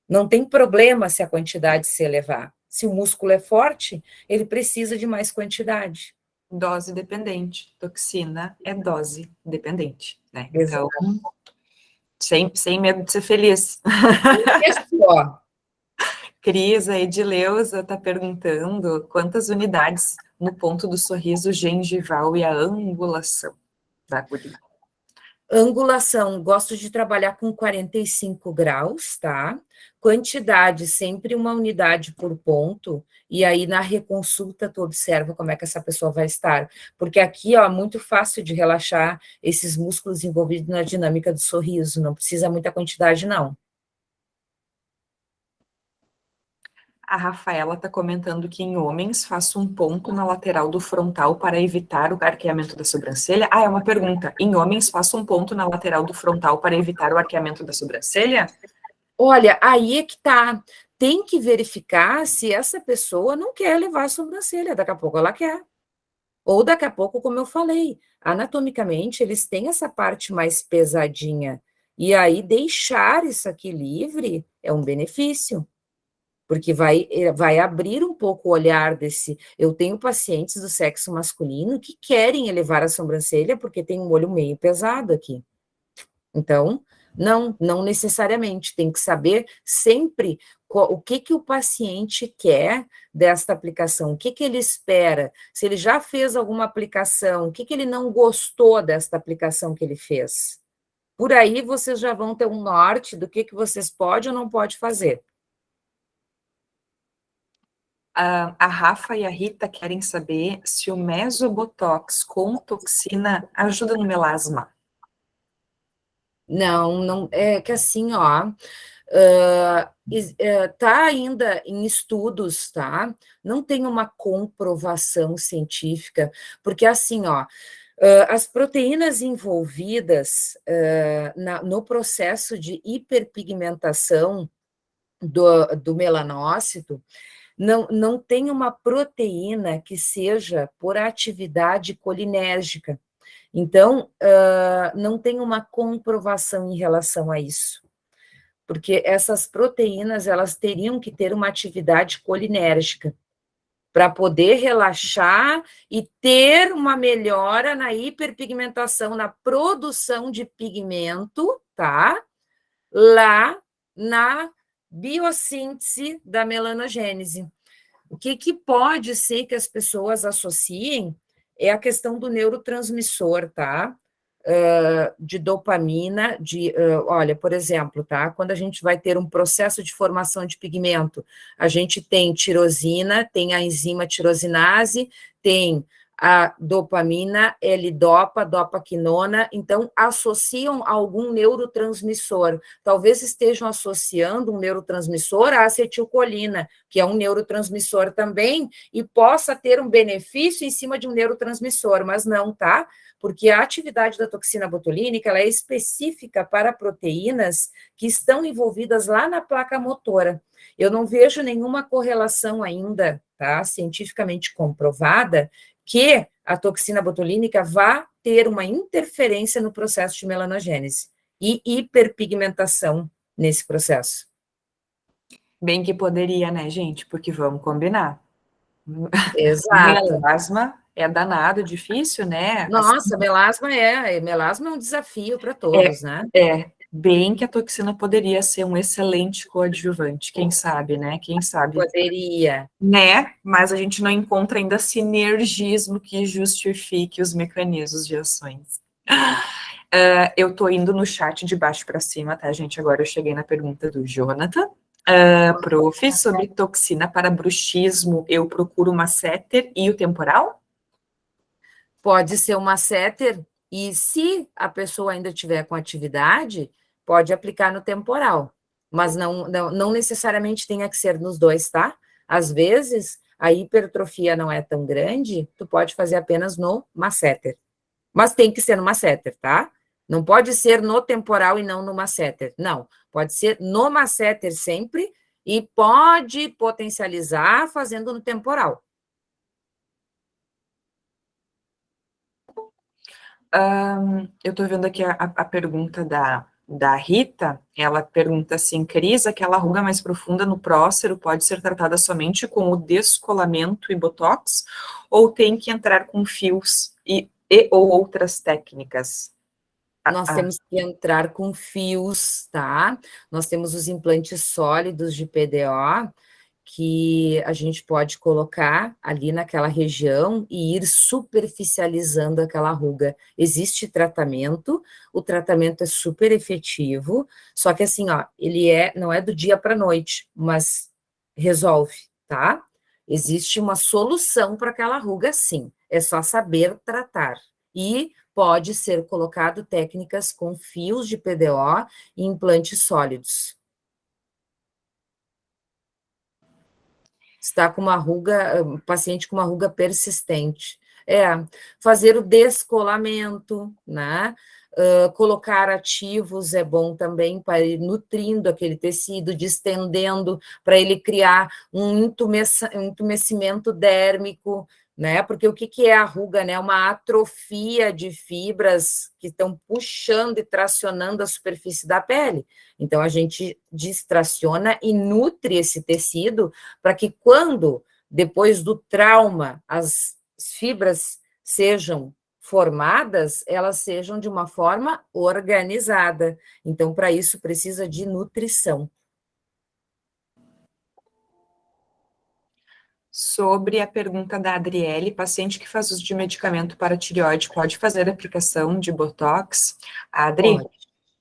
Não tem problema se a quantidade se elevar. Se o músculo é forte, ele precisa de mais quantidade. Dose dependente. Toxina é dose dependente, né? Exato. Então, sem medo de ser feliz. Isso. Cris, a Edileuza está perguntando quantas unidades no ponto do sorriso gengival e a angulação da agulha. Angulação, gosto de trabalhar com 45 graus, tá? Quantidade, sempre uma unidade por ponto, e aí na reconsulta tu observa como é que essa pessoa vai estar. Porque aqui, ó, é muito fácil de relaxar esses músculos envolvidos na dinâmica do sorriso, não precisa muita quantidade, não. A Rafaela está comentando que em homens faço um ponto na lateral do frontal para evitar o arqueamento da sobrancelha. É uma pergunta. Em homens faço um ponto na lateral do frontal para evitar o arqueamento da sobrancelha? Olha, aí é que tá. Tem que verificar se essa pessoa não quer levar a sobrancelha. Daqui a pouco ela quer. Ou daqui a pouco, como eu falei, anatomicamente eles têm essa parte mais pesadinha. E aí deixar isso aqui livre é um benefício. Porque vai abrir um pouco o olhar desse... Eu tenho pacientes do sexo masculino que querem elevar a sobrancelha porque tem um olho meio pesado aqui. Então, não necessariamente, tem que saber sempre o que o paciente quer desta aplicação, o que ele espera, se ele já fez alguma aplicação, o que ele não gostou desta aplicação que ele fez. Por aí vocês já vão ter um norte do que vocês podem ou não podem fazer. A Rafa e a Rita querem saber se o mesobotox com toxina ajuda no melasma. Não, é que assim, ó, tá ainda em estudos, tá? Não tem uma comprovação científica, porque assim, ó, as proteínas envolvidas no processo de hiperpigmentação do melanócito, não tem uma proteína que seja por atividade colinérgica. Então, não tem uma comprovação em relação a isso, porque essas proteínas, elas teriam que ter uma atividade colinérgica para poder relaxar e ter uma melhora na hiperpigmentação, na produção de pigmento, tá? Lá na biossíntese da melanogênese. O que pode ser que as pessoas associem é a questão do neurotransmissor, tá? De dopamina, olha, por exemplo, tá? Quando a gente vai ter um processo de formação de pigmento, a gente tem tirosina, tem a enzima tirosinase, tem a dopamina, L-dopa, dopaquinona, então associam algum neurotransmissor. Talvez estejam associando um neurotransmissor à acetilcolina, que é um neurotransmissor também, e possa ter um benefício em cima de um neurotransmissor, mas não, tá? Porque a atividade da toxina botulínica ela é específica para proteínas que estão envolvidas lá na placa motora. Eu não vejo nenhuma correlação ainda, tá? Cientificamente comprovada, que a toxina botulínica vá ter uma interferência no processo de melanogênese e hiperpigmentação nesse processo. Bem que poderia, né, gente? Porque vamos combinar. Exato. Melasma é danado, difícil, né? Nossa, melasma é um desafio para todos, né? Bem que a toxina poderia ser um excelente coadjuvante, quem sabe, né? Quem sabe. Poderia. Né? Mas a gente não encontra ainda sinergismo que justifique os mecanismos de ações. Eu tô indo no chat de baixo para cima, tá, gente? Agora eu cheguei na pergunta do Jonathan. Prof, sobre toxina para bruxismo, eu procuro uma masséter e o temporal? Pode ser uma masséter, e se a pessoa ainda tiver com atividade, pode aplicar no temporal, mas não necessariamente tenha que ser nos dois, tá? Às vezes, a hipertrofia não é tão grande, tu pode fazer apenas no masséter, mas tem que ser no masséter, tá? Não pode ser no temporal e não no masséter, não. Pode ser no masséter sempre e pode potencializar fazendo no temporal. Eu estou vendo aqui a pergunta da Rita. Ela pergunta assim: Cris, aquela ruga mais profunda no próstero pode ser tratada somente com o descolamento e botox? Ou tem que entrar com fios ou outras técnicas? Nós temos que entrar com fios, tá? Nós temos os implantes sólidos de PDO, que a gente pode colocar ali naquela região e ir superficializando aquela ruga. Existe tratamento, o tratamento é super efetivo, só que assim, ó, não é do dia para a noite, mas resolve, tá? Existe uma solução para aquela ruga, sim, é só saber tratar. E pode ser colocado técnicas com fios de PDO e implantes sólidos. Está com uma ruga, paciente com uma ruga persistente. Fazer o descolamento, né? Colocar ativos é bom também para ir nutrindo aquele tecido, distendendo, para ele criar um entumecimento dérmico, né? Porque o que é a ruga, né? Uma atrofia de fibras que estão puxando e tracionando a superfície da pele. Então, a gente distraciona e nutre esse tecido para que quando, depois do trauma, as fibras sejam formadas, elas sejam de uma forma organizada. Então, para isso, precisa de nutrição. Sobre a pergunta da Adriele, paciente que faz uso de medicamento para tireoide pode fazer aplicação de botox? Adri,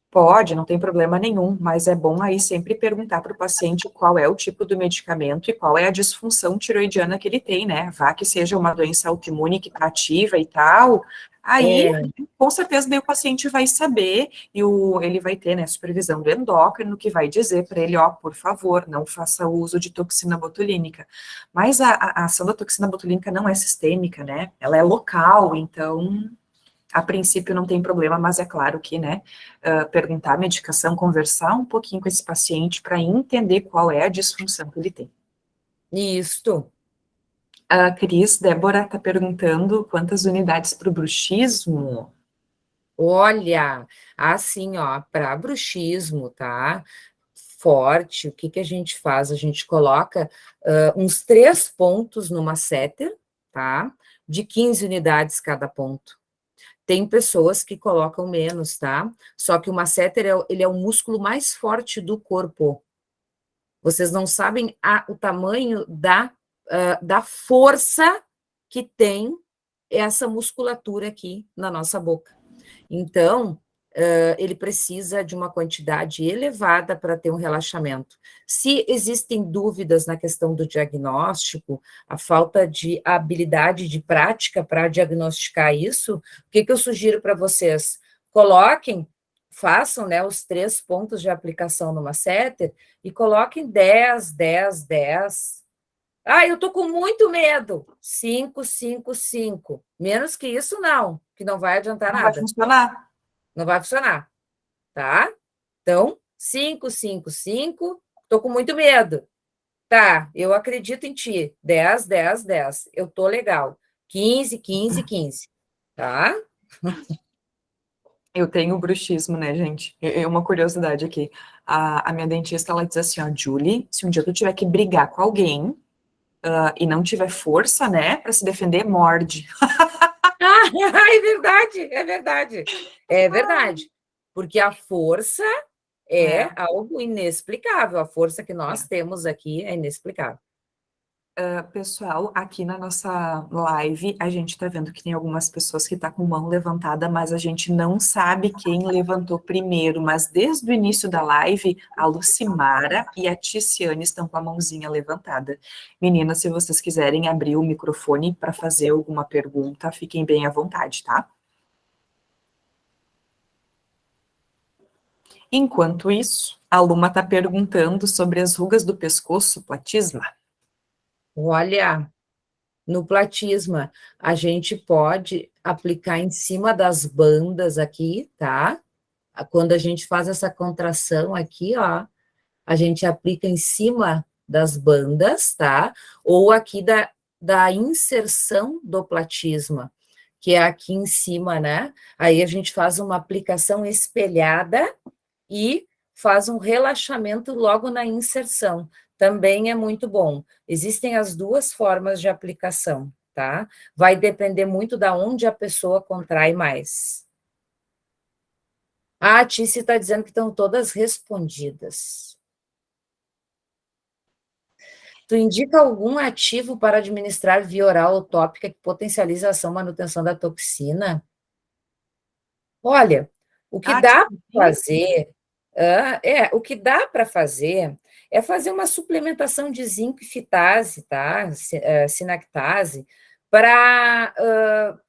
pode, não tem problema nenhum, mas é bom aí sempre perguntar para o paciente qual é o tipo do medicamento e qual é a disfunção tiroidiana que ele tem, né? Vá que seja uma doença autoimune que está ativa e tal, aí com certeza daí o paciente vai saber e ele vai ter, né, supervisão do endócrino que vai dizer para ele, ó, por favor, não faça uso de toxina botulínica. Mas a ação da toxina botulínica não é sistêmica, né? Ela é local, então a princípio não tem problema, mas é claro que, né, perguntar a medicação, conversar um pouquinho com esse paciente para entender qual é a disfunção que ele tem. Isto. A Cris, Débora está perguntando quantas unidades para o bruxismo? Olha, assim, ó, para bruxismo, tá? Forte, o que que a gente faz? A gente coloca uns 3 pontos numa setter, tá? De 15 unidades cada ponto. Tem pessoas que colocam menos, tá? Só que o masseter, ele é o músculo mais forte do corpo. Vocês não sabem o tamanho da força que tem essa musculatura aqui na nossa boca. Então, ele precisa de uma quantidade elevada para ter um relaxamento. Se existem dúvidas na questão do diagnóstico, a falta de habilidade de prática para diagnosticar isso, o que eu sugiro para vocês? Coloquem, façam, né, os 3 pontos de aplicação no masseter e coloquem 10, 10, 10. Eu tô com muito medo. 5, 5, 5. Menos que isso, não, que não vai adiantar Não vai nada. funcionar. Não vai funcionar, tá? Então, 5, 5, 5. Tô com muito medo. Tá, eu acredito em ti. 10, 10, 10. Eu tô legal. 15, 15, 15. Tá? Eu tenho bruxismo, né, gente? Uma curiosidade aqui. A minha dentista, ela diz assim, ó, Julie, se um dia tu tiver que brigar com alguém e não tiver força, né, para se defender, morde. É verdade, é verdade. É verdade. Porque a força é algo inexplicável. A força que nós temos aqui é inexplicável. Pessoal, aqui na nossa live, a gente tá vendo que tem algumas pessoas que tá com mão levantada, mas a gente não sabe quem levantou primeiro. Mas desde o início da live, a Lucimara e a Ticiane estão com a mãozinha levantada. Meninas, se vocês quiserem abrir o microfone para fazer alguma pergunta, fiquem bem à vontade, tá? Enquanto isso, a Luma está perguntando sobre as rugas do pescoço, platisma. Olha, no platisma, a gente pode aplicar em cima das bandas aqui, tá? Quando a gente faz essa contração aqui, ó, a gente aplica em cima das bandas, tá? Ou aqui da inserção do platisma, que é aqui em cima, né? Aí a gente faz uma aplicação espelhada e faz um relaxamento logo na inserção. Também é muito bom. Existem as duas formas de aplicação, tá? Vai depender muito da onde a pessoa contrai mais. A Tice está dizendo que estão todas respondidas. Tu indica algum ativo para administrar via oral ou tópica que potencializa a ação e manutenção da toxina? Olha, o que dá para fazer, o que dá para fazer é fazer uma suplementação de zinco e fitase, tá? Sinactase, para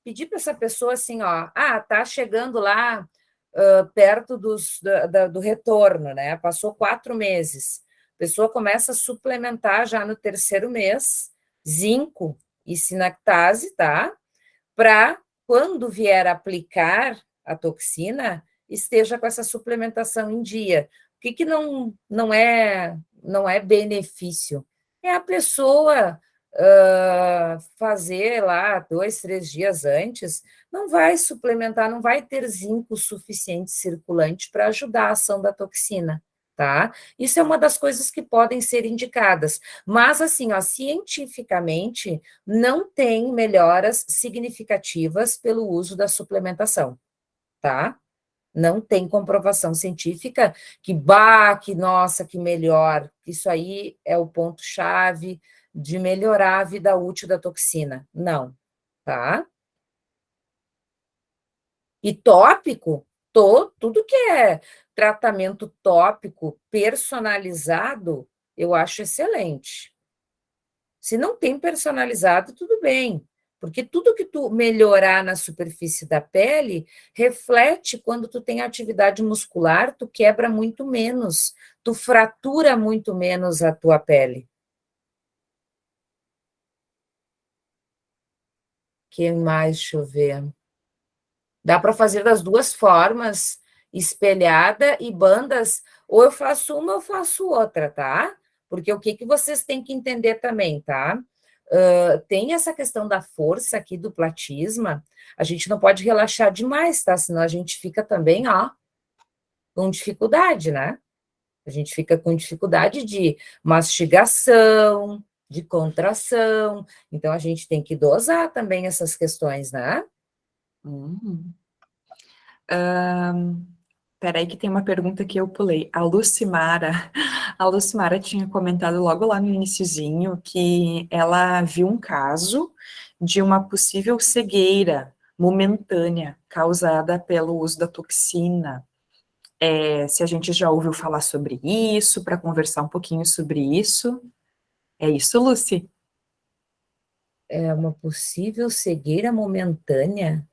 pedir para essa pessoa assim, ó, tá chegando lá perto do retorno, né? Passou 4 meses. A pessoa começa a suplementar já no 3º mês, zinco e sinactase, tá? Para, quando vier aplicar a toxina, esteja com essa suplementação em dia. O que não é benefício? É a pessoa fazer lá 2, 3 dias antes, não vai suplementar, não vai ter zinco suficiente circulante para ajudar a ação da toxina, tá? Isso é uma das coisas que podem ser indicadas. Mas, assim, ó, cientificamente, não tem melhoras significativas pelo uso da suplementação, tá? Não tem comprovação científica que nossa, que melhor. Isso aí é o ponto-chave de melhorar a vida útil da toxina. Não, tá? E tópico, tudo que é tratamento tópico personalizado, eu acho excelente. Se não tem personalizado, tudo bem, porque tudo que tu melhorar na superfície da pele reflete quando tu tem atividade muscular, tu quebra muito menos, tu fratura muito menos a tua pele. Que mais, deixa eu ver. Dá para fazer das duas formas, espelhada e bandas, ou eu faço uma ou faço outra, tá? Porque o que vocês têm que entender também, tá? Tem essa questão da força aqui do platisma, a gente não pode relaxar demais, tá? Senão a gente fica também, ó, com dificuldade, né? A gente fica com dificuldade de mastigação, de contração, então a gente tem que dosar também essas questões, né? Peraí que tem uma pergunta que eu pulei. A Lucimara tinha comentado logo lá no iniciozinho que ela viu um caso de uma possível cegueira momentânea causada pelo uso da toxina. Se a gente já ouviu falar sobre isso, para conversar um pouquinho sobre isso. É isso, Lucy? É uma possível cegueira momentânea?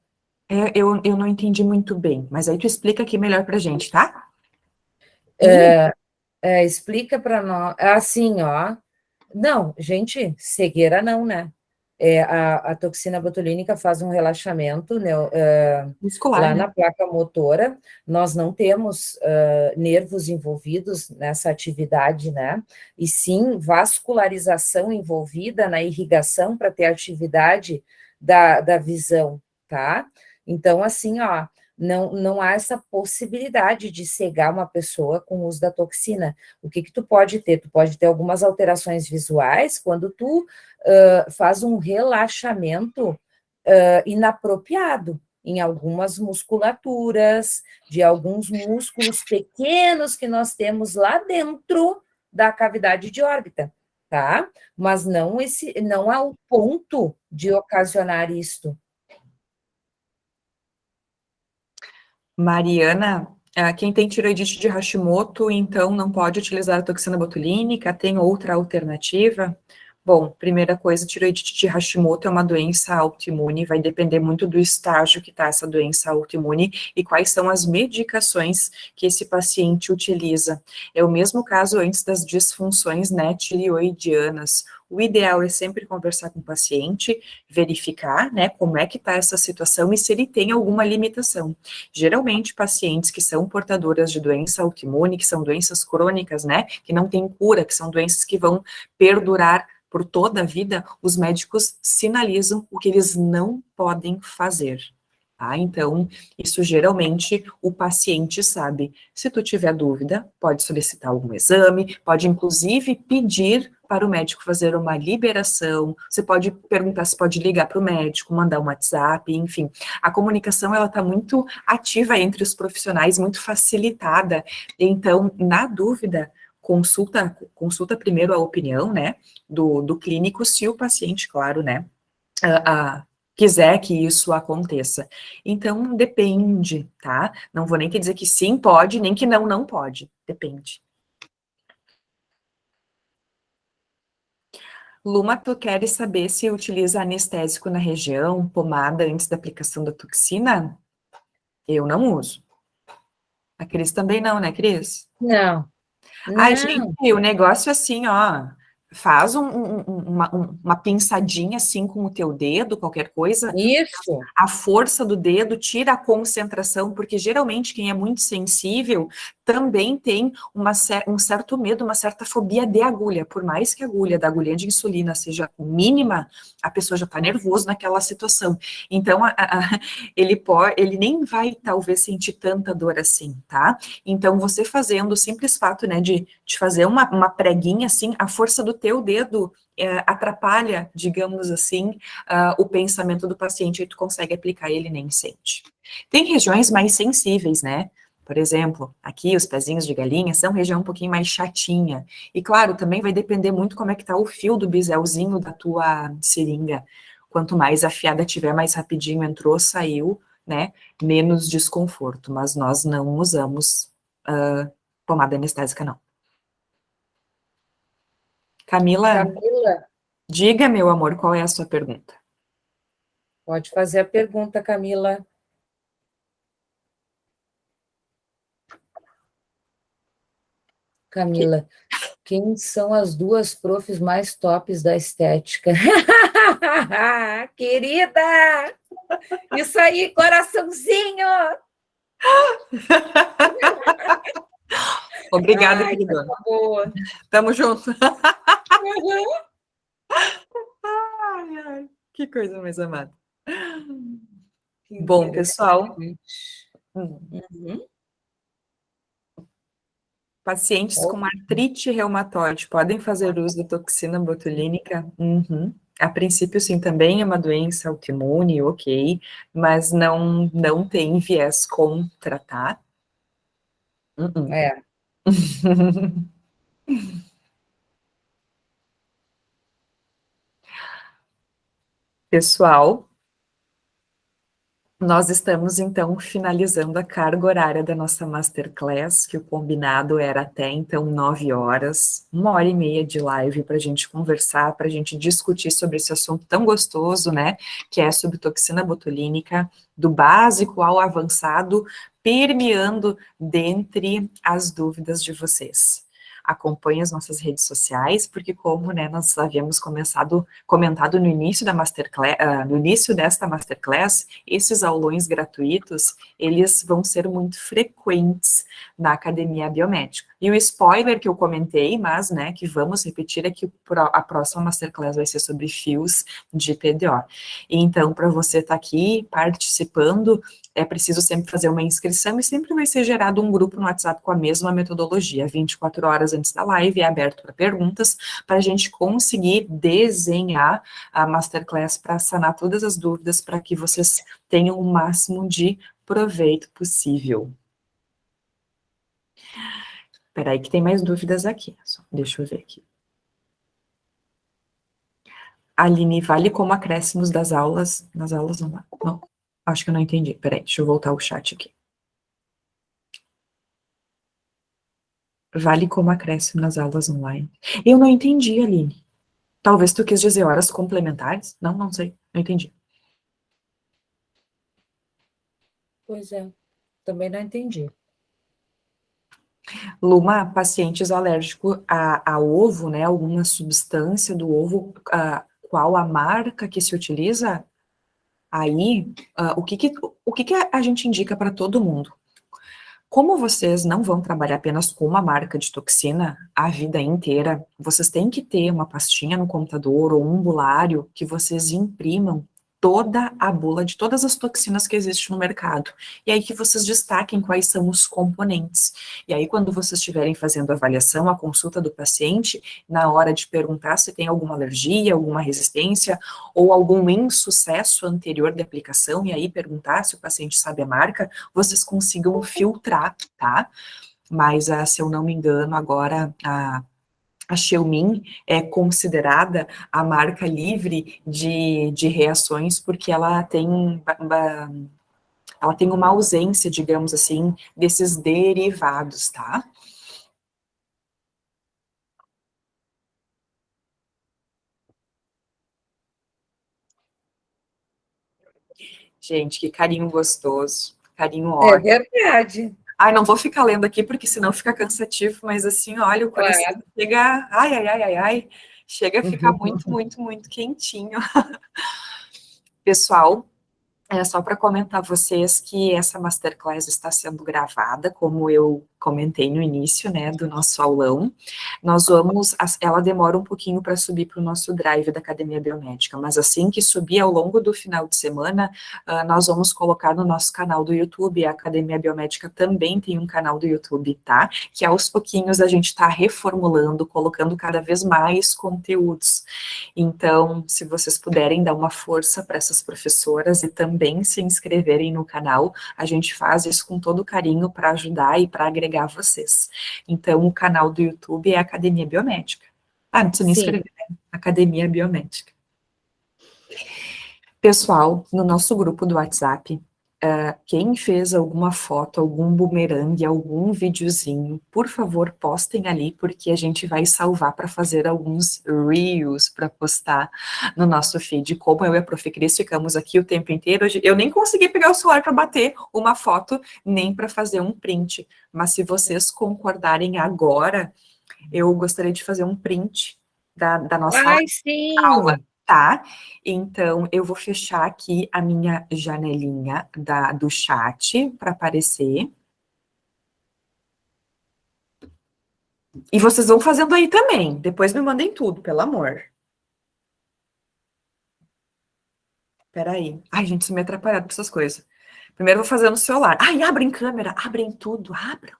Eu não entendi muito bem, mas aí tu explica aqui melhor pra gente, tá? Explica para nós. Assim, ó. Não, gente, cegueira não, né? A toxina botulínica faz um relaxamento, né, Muscular, lá né? na placa motora. Nós não temos nervos envolvidos nessa atividade, né? E sim vascularização envolvida na irrigação para ter atividade da visão, tá? Então, assim, ó, não há essa possibilidade de cegar uma pessoa com o uso da toxina. O que tu pode ter? Tu pode ter algumas alterações visuais quando tu faz um relaxamento inapropriado em algumas musculaturas, de alguns músculos pequenos que nós temos lá dentro da cavidade de órbita. tá? Mas não ao ponto de ocasionar isto. Mariana, quem tem tiroidite de Hashimoto, então não pode utilizar a toxina botulínica, tem outra alternativa? Bom, primeira coisa, tiroidite de Hashimoto é uma doença autoimune, vai depender muito do estágio que está essa doença autoimune e quais são as medicações que esse paciente utiliza. É o mesmo caso antes das disfunções, né, tireoidianas. O ideal é sempre conversar com o paciente, verificar, né, como é que está essa situação e se ele tem alguma limitação. Geralmente, pacientes que são portadoras de doença autoimune, que são doenças crônicas, né, que não têm cura, que são doenças que vão perdurar por toda a vida, os médicos sinalizam o que eles não podem fazer. Tá? Então, isso geralmente o paciente sabe. Se tu tiver dúvida, pode solicitar algum exame, pode inclusive pedir para o médico fazer uma liberação, você pode perguntar se pode ligar para o médico, mandar um WhatsApp, enfim. A comunicação, ela está muito ativa entre os profissionais, muito facilitada. Então, na dúvida, consulta primeiro a opinião, né, do clínico, se o paciente, claro, né, quiser que isso aconteça. Então, depende, tá? Não vou nem te dizer que sim pode, nem que não pode. Depende. Luma, tu queres saber se utiliza anestésico na região, pomada antes da aplicação da toxina? Eu não uso. A Cris também não, né, Cris? Não, Ai, não. gente, o negócio é assim, ó, faz uma pinçadinha assim com o teu dedo, qualquer coisa, Isso. a força do dedo, tira a concentração, porque geralmente quem é muito sensível também tem um certo medo, uma certa fobia de agulha. Por mais que a agulha da agulha de insulina seja mínima, a pessoa já está nervoso naquela situação. Então, ele nem vai, talvez, sentir tanta dor assim, tá? Então, você fazendo o simples fato, né, de fazer uma preguinha assim, a força do teu dedo atrapalha, digamos assim, o pensamento do paciente e tu consegue aplicar e ele nem sente. Tem regiões mais sensíveis, né? Por exemplo, aqui os pezinhos de galinha são região um pouquinho mais chatinha. E claro, também vai depender muito como é que tá o fio do biselzinho da tua seringa. Quanto mais afiada tiver, mais rapidinho entrou, saiu, né? Menos desconforto. Mas nós não usamos pomada anestésica, não. Camila, diga, meu amor, qual é a sua pergunta? Pode fazer a pergunta, Camila. Camila, quem são as duas profs mais tops da estética? Querida! Isso aí, coraçãozinho! Obrigada, Ai, querida. tá boa. Tamo junto. Uhum. Ai, ai, que coisa mais amada. Bom, pessoal, Uhum. pacientes com artrite reumatoide podem fazer uso da toxina botulínica? Uhum. A princípio, sim, também é uma doença autoimune, ok, mas não tem viés contra, tá? É. Pessoal, nós estamos, então, finalizando a carga horária da nossa Masterclass, que o combinado era até, então, 9 horas, 1h30 de live para a gente conversar, para a gente discutir sobre esse assunto tão gostoso, né, que é sobre toxina botulínica, do básico ao avançado, permeando dentre as dúvidas de vocês. Acompanhe as nossas redes sociais, porque como, né, nós havíamos comentado no início da Masterclass, no início desta Masterclass, esses aulões gratuitos, eles vão ser muito frequentes na Academia Biomédica. E o spoiler que eu comentei, mas, né, que vamos repetir é que a próxima Masterclass vai ser sobre fios de PDO. E então, para você estar aqui participando, é preciso sempre fazer uma inscrição e sempre vai ser gerado um grupo no WhatsApp com a mesma metodologia. 24 horas antes da live é aberto para perguntas, para a gente conseguir desenhar a Masterclass para sanar todas as dúvidas, para que vocês tenham o máximo de proveito possível. Espera aí que tem mais dúvidas aqui. Deixa eu ver aqui. Aline, vale como acréscimos das aulas, nas aulas não, não, acho que eu não entendi, peraí, deixa eu voltar o chat aqui. Vale como acréscimo nas aulas online. Eu não entendi, Aline. Talvez tu quis dizer horas complementares? Não, não sei, não entendi. Pois é, também não entendi. Luma, pacientes alérgicos a ovo, né, alguma substância do ovo, qual a marca que se utiliza? Aí, o que que a gente indica para todo mundo? Como vocês não vão trabalhar apenas com uma marca de toxina a vida inteira, vocês têm que ter uma pastinha no computador ou um bulário que vocês imprimam toda a bula de todas as toxinas que existem no mercado. E aí que vocês destaquem quais são os componentes. E aí, quando vocês estiverem fazendo a avaliação, a consulta do paciente, na hora de perguntar se tem alguma alergia, alguma resistência ou algum insucesso anterior de aplicação, e aí perguntar se o paciente sabe a marca, vocês consigam filtrar, tá? Mas, se eu não me engano, agora a Xiaomi é considerada a marca livre de reações porque ela tem uma ausência, digamos assim, desses derivados, tá? Gente, que carinho gostoso, carinho É ótimo. verdade. Ai, não vou ficar lendo aqui porque senão fica cansativo, mas assim, olha, o coração Claro. chega, ai, ai, ai, ai, ai, chega a ficar muito, muito, muito quentinho. Pessoal, é só para comentar a vocês que essa masterclass está sendo gravada, como eu comentei no início, né, do nosso aulão. Nós vamos, ela demora um pouquinho para subir para o nosso drive da Academia Biomédica, mas assim que subir ao longo do final de semana, nós vamos colocar no nosso canal do YouTube. A Academia Biomédica também tem um canal do YouTube, tá? Que aos pouquinhos a gente está reformulando, colocando cada vez mais conteúdos. Então, se vocês puderem dar uma força para essas professoras e também se inscreverem no canal, a gente faz isso com todo carinho para ajudar e para agregar vocês. Então, o canal do YouTube é Academia Biomédica. Ah, não precisa nem Sim. escrever, né? Academia Biomédica. Pessoal, no nosso grupo do WhatsApp, quem fez alguma foto, algum bumerangue, algum videozinho, por favor, postem ali, porque a gente vai salvar para fazer alguns reels para postar no nosso feed. Como eu e a Prof. Cris ficamos aqui o tempo inteiro, eu nem consegui pegar o celular para bater uma foto, nem para fazer um print. Mas se vocês concordarem agora, eu gostaria de fazer um print da nossa Ai, sim. aula, tá? Então, eu vou fechar aqui a minha janelinha do chat para aparecer. E vocês vão fazendo aí também. Depois me mandem tudo, pelo amor. Peraí. Ai, gente, isso me atrapalhado com essas coisas. Primeiro eu vou fazer no celular. Ai, abrem câmera, abrem tudo, abram.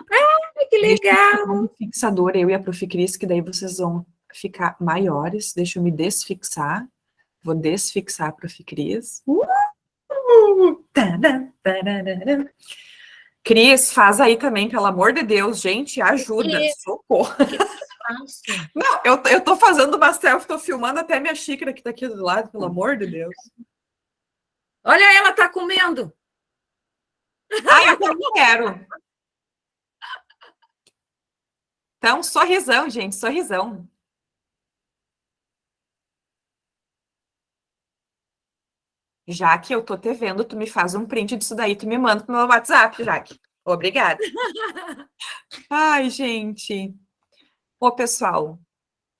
Ai, que legal. Um fixador, eu e a Prof. Cris, que daí vocês vão ficar maiores. Deixa eu me desfixar. Vou desfixar a Prof. Cris. Cris, faz aí também, pelo amor de Deus, gente, ajuda, socorro. Não, eu tô fazendo uma selfie, tô filmando até minha xícara que tá aqui do lado, pelo amor de Deus. Olha, ela tá comendo. Ai, eu também quero. Então, sorrisão, gente, sorrisão. Já que eu tô te vendo, tu me faz um print disso daí, tu me manda pro meu WhatsApp, Jaque. Obrigada. Ai, gente. Ô, pessoal,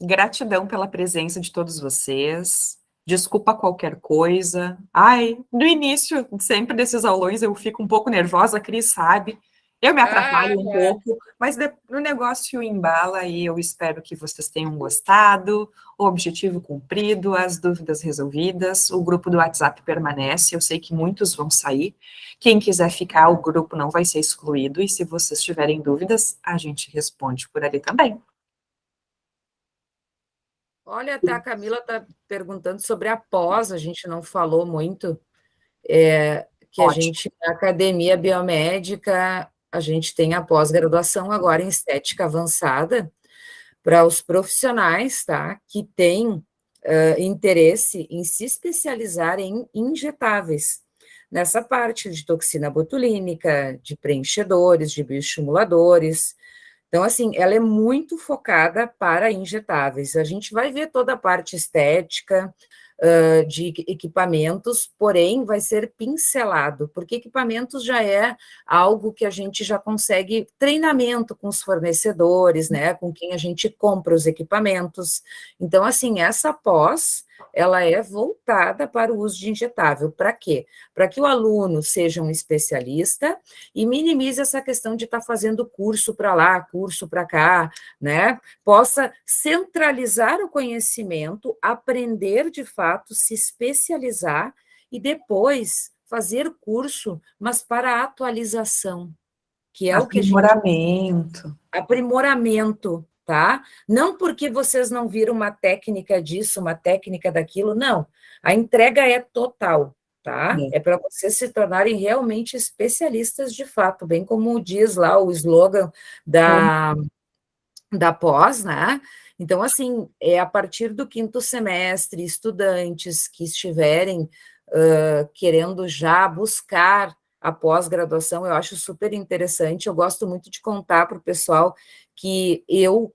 gratidão pela presença de todos vocês. Desculpa qualquer coisa. Ai, no início, sempre desses aulões, eu fico um pouco nervosa, a Cris sabe. Eu me atrapalho um pouco, mas o negócio embala e eu espero que vocês tenham gostado. O objetivo cumprido, as dúvidas resolvidas. O grupo do WhatsApp permanece. Eu sei que muitos vão sair. Quem quiser ficar, o grupo não vai ser excluído. E se vocês tiverem dúvidas, a gente responde por ali também. Olha, até a Camila está perguntando sobre a pós, a gente não falou muito, que a Ótimo. gente, na Academia Biomédica, a gente tem a pós-graduação agora em estética avançada para os profissionais, tá? Que têm interesse em se especializar em injetáveis, nessa parte de toxina botulínica, de preenchedores, de bioestimuladores. Então, assim, ela é muito focada para injetáveis. A gente vai ver toda a parte estética, de equipamentos, porém vai ser pincelado, porque equipamentos já é algo que a gente já consegue treinamento com os fornecedores, né, com quem a gente compra os equipamentos. Então, assim, essa pós, ela é voltada para o uso de injetável. Para quê? Para que o aluno seja um especialista e minimize essa questão de estar fazendo curso para lá, curso para cá, né? Possa centralizar o conhecimento, aprender de fato, se especializar e depois fazer curso, mas para atualização, que é o que a gente... Aprimoramento, tá? Não porque vocês não viram uma técnica disso, uma técnica daquilo, não. A entrega é total, tá? É para vocês se tornarem realmente especialistas de fato, bem como diz lá o slogan da pós, né? Então, assim, é a partir do 5º semestre, estudantes que estiverem querendo já buscar a pós-graduação, eu acho super interessante, eu gosto muito de contar para o pessoal que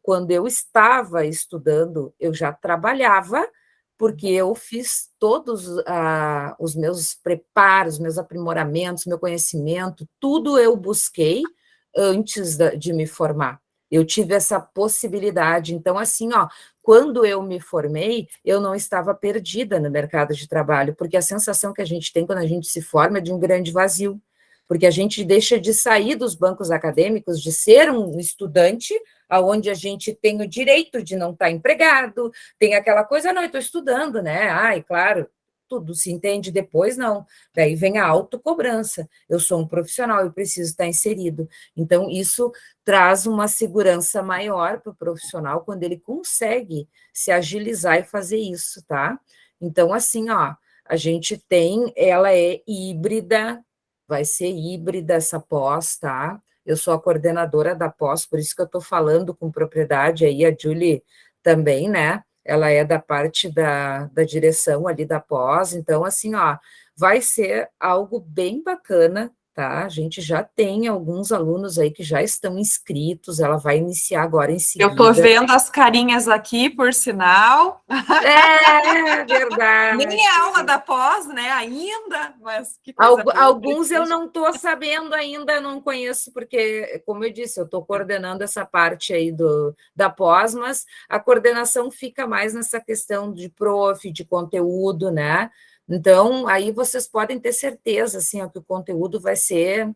quando eu estava estudando, eu já trabalhava, porque eu fiz todos os meus preparos, meus aprimoramentos, meu conhecimento, tudo eu busquei antes de me formar. Eu tive essa possibilidade. Então, assim, ó, quando eu me formei, eu não estava perdida no mercado de trabalho, porque a sensação que a gente tem quando a gente se forma é de um grande vazio, porque a gente deixa de sair dos bancos acadêmicos, de ser um estudante, aonde a gente tem o direito de não estar empregado, tem aquela coisa, não, eu estou estudando, né? Ai, claro, tudo se entende depois, não. Daí vem a autocobrança. Eu sou um profissional, eu preciso estar inserido. Então, isso traz uma segurança maior para o profissional quando ele consegue se agilizar e fazer isso, tá? Então, assim, ó, a gente tem, ela é híbrida, vai ser híbrida essa pós, tá? Eu sou a coordenadora da pós, por isso que eu estou falando com propriedade aí, a Julie também, né? Ela é da parte da direção ali da pós, então, assim, ó, vai ser algo bem bacana, tá? A gente já tem alguns alunos aí que já estão inscritos, ela vai iniciar agora em seguida. Eu estou vendo as carinhas aqui, por sinal. É verdade. Nem é aula da pós, né, ainda, mas que coisa alguns eu não estou sabendo ainda, não conheço, porque, como eu disse, eu estou coordenando essa parte aí da pós, mas a coordenação fica mais nessa questão de prof, de conteúdo, né? Então, aí vocês podem ter certeza, assim, ó, que o conteúdo vai ser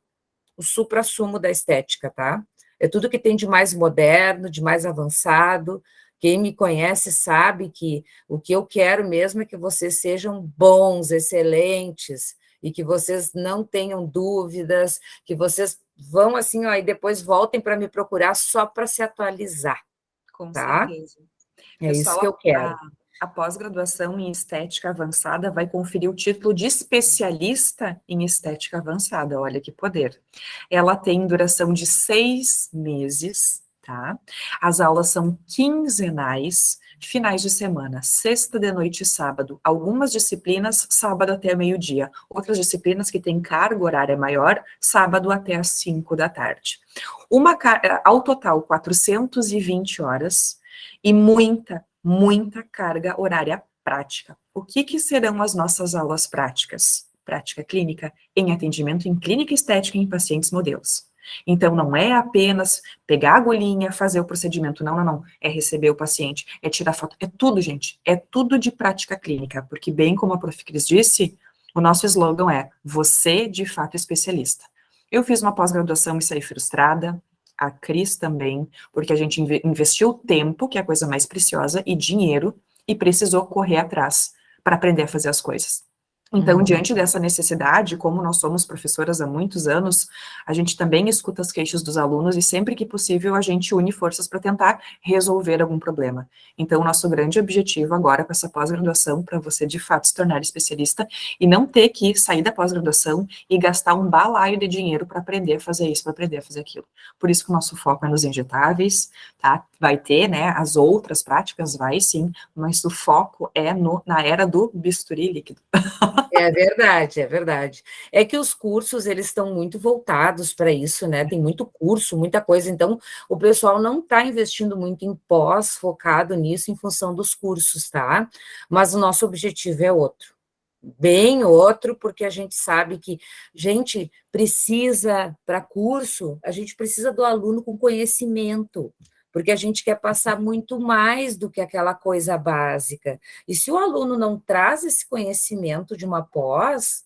o suprassumo da estética, tá? É tudo que tem de mais moderno, de mais avançado. Quem me conhece sabe que o que eu quero mesmo é que vocês sejam bons, excelentes, e que vocês não tenham dúvidas, que vocês vão assim, ó, e depois voltem para me procurar só para se atualizar. Com tá? certeza. É isso que eu quero. A pós-graduação em estética avançada vai conferir o título de especialista em estética avançada, olha que poder. Ela tem duração de 6 meses, tá? As aulas são quinzenais, finais de semana, sexta de noite e sábado. Algumas disciplinas, sábado até meio-dia. Outras disciplinas que têm carga horária maior, sábado até às 5 da tarde. Ao total, 420 horas e muita carga horária prática. O que serão as nossas aulas práticas? Prática clínica em atendimento em clínica estética em pacientes modelos. Então, não é apenas pegar a agulhinha, fazer o procedimento, não. É receber o paciente, é tirar foto, é tudo, gente. É tudo de prática clínica, porque bem como a Prof. Cris disse, o nosso slogan é, você de fato é especialista. Eu fiz uma pós-graduação e saí frustrada, a Cris também, porque a gente investiu tempo, que é a coisa mais preciosa, e dinheiro, e precisou correr atrás para aprender a fazer as coisas. Então, diante dessa necessidade, como nós somos professoras há muitos anos, a gente também escuta as queixas dos alunos e sempre que possível a gente une forças para tentar resolver algum problema. Então, o nosso grande objetivo agora com essa pós-graduação, para você de fato se tornar especialista e não ter que sair da pós-graduação e gastar um balaio de dinheiro para aprender a fazer isso, para aprender a fazer aquilo. Por isso que o nosso foco é nos injetáveis, tá? Vai ter, né, as outras práticas, vai sim, mas o foco é na era do bisturi líquido. É verdade, é verdade. É que os cursos, eles estão muito voltados para isso, né? Tem muito curso, muita coisa, então o pessoal não está investindo muito em pós, focado nisso, em função dos cursos, tá? Mas o nosso objetivo é outro, bem outro, porque a gente sabe que gente precisa, para curso, a gente precisa do aluno com conhecimento, porque a gente quer passar muito mais do que aquela coisa básica. E se o aluno não traz esse conhecimento de uma pós,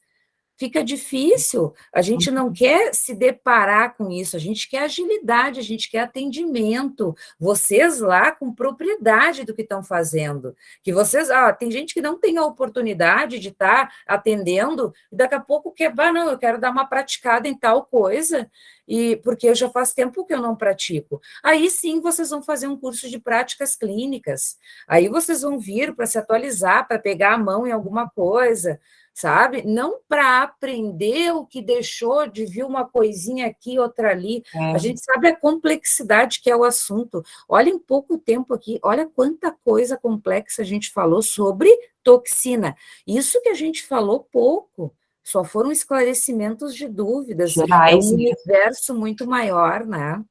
fica difícil. A gente não quer se deparar com isso, a gente quer agilidade, a gente quer atendimento. Vocês lá com propriedade do que estão fazendo. Que vocês, tem gente que não tem a oportunidade de estar atendendo, e daqui a pouco quer, não, eu quero dar uma praticada em tal coisa, e porque eu já faz tempo que eu não pratico. Aí sim vocês vão fazer um curso de práticas clínicas. Aí vocês vão vir para se atualizar, para pegar a mão em alguma coisa, sabe? Não para aprender o que deixou de vir uma coisinha aqui, outra ali. A gente sabe a complexidade que é o assunto. Olha em pouco tempo aqui, olha quanta coisa complexa a gente falou sobre toxina. Isso que a gente falou pouco, só foram esclarecimentos de dúvidas. É um universo muito maior, né?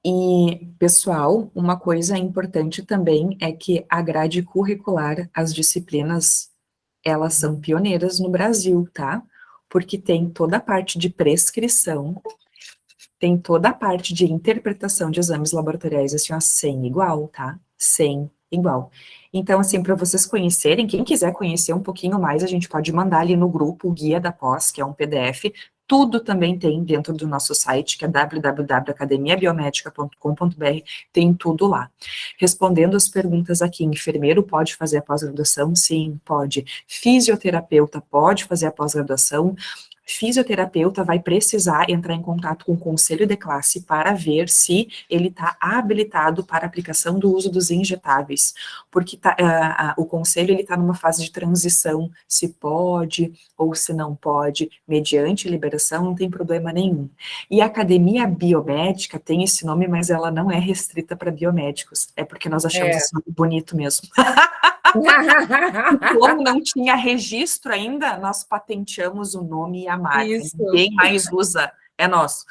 E, pessoal, uma coisa importante também é que a grade curricular, as disciplinas, elas são pioneiras no Brasil, tá? Porque tem toda a parte de prescrição, tem toda a parte de interpretação de exames laboratoriais, assim, ó, sem igual, tá? Sem igual. Então, assim, para vocês conhecerem, quem quiser conhecer um pouquinho mais, a gente pode mandar ali no grupo o Guia da Pós, que é um PDF. Tudo também tem dentro do nosso site, que é www.academiabiomedica.com.br, tem tudo lá. Respondendo as perguntas aqui, enfermeiro pode fazer a pós-graduação? Sim, pode. Fisioterapeuta pode fazer a pós-graduação? Fisioterapeuta vai precisar entrar em contato com o conselho de classe para ver se ele está habilitado para a aplicação do uso dos injetáveis, porque o conselho ele está numa fase de transição, se pode ou se não pode, mediante liberação, não tem problema nenhum. E a Academia Biomédica tem esse nome, mas ela não é restrita para biomédicos, é porque nós achamos esse nome bonito mesmo. Como não tinha registro ainda, nós patenteamos o nome e a marca. Isso. Ninguém mais usa, é nosso.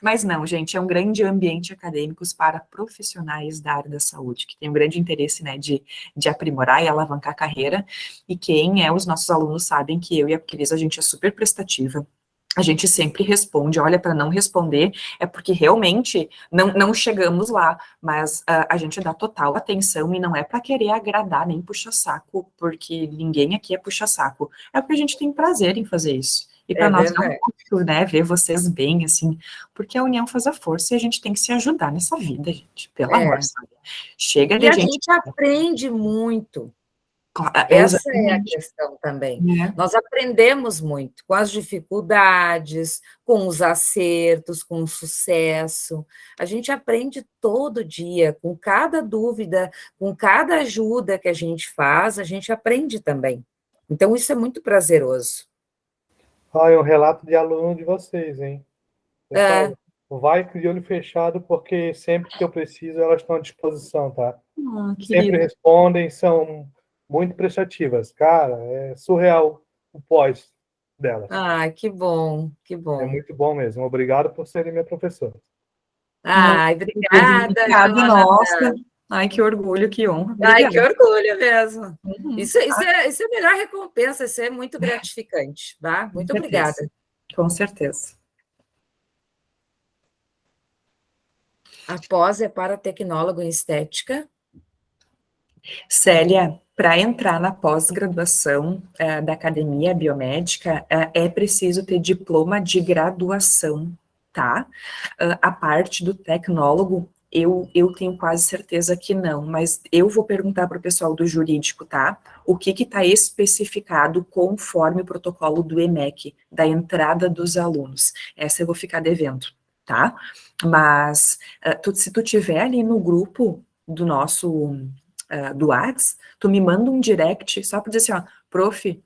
Mas não, gente, é um grande ambiente acadêmico para profissionais da área da saúde, que tem um grande interesse, né, de aprimorar e alavancar a carreira. E quem é os nossos alunos sabem que eu e a Cris, a gente é super prestativa. A gente sempre responde, olha, para não responder, é porque realmente não chegamos lá, mas a gente dá total atenção e não é para querer agradar nem puxar saco, porque ninguém aqui é puxar saco, é porque a gente tem prazer em fazer isso. E para nós é um gosto, né, ver vocês bem, assim, porque a união faz a força e a gente tem que se ajudar nessa vida, gente, pelo amor, sabe? Chega de a gente aprende muito. Essa é a questão também. Nós aprendemos muito com as dificuldades, com os acertos, com o sucesso. A gente aprende todo dia, com cada dúvida, com cada ajuda que a gente faz, a gente aprende também. Então, isso é muito prazeroso. É um relato de aluno de vocês, hein? Pessoal, vai de olho fechado, porque sempre que eu preciso, elas estão à disposição, tá? Sempre respondem, são muito prestativas. Cara, é surreal o pós delas. Que bom, que bom. É muito bom mesmo. Obrigado por serem minha professora. Obrigada. Nossa. Ai, que orgulho, que honra. Obrigada. Que orgulho mesmo. Isso é a melhor recompensa, isso é muito gratificante, tá? Muito obrigada. Com certeza. A pós é para tecnólogo em estética. Célia, para entrar na pós-graduação da Academia Biomédica, é preciso ter diploma de graduação, tá? A parte do tecnólogo eu tenho quase certeza que não, mas eu vou perguntar para o pessoal do jurídico, tá? O que está especificado conforme o protocolo do EMEC, da entrada dos alunos. Essa eu vou ficar devendo, tá? Mas, se tu tiver ali no grupo do nosso, do Whats, tu me manda um direct só para dizer assim, ó, prof,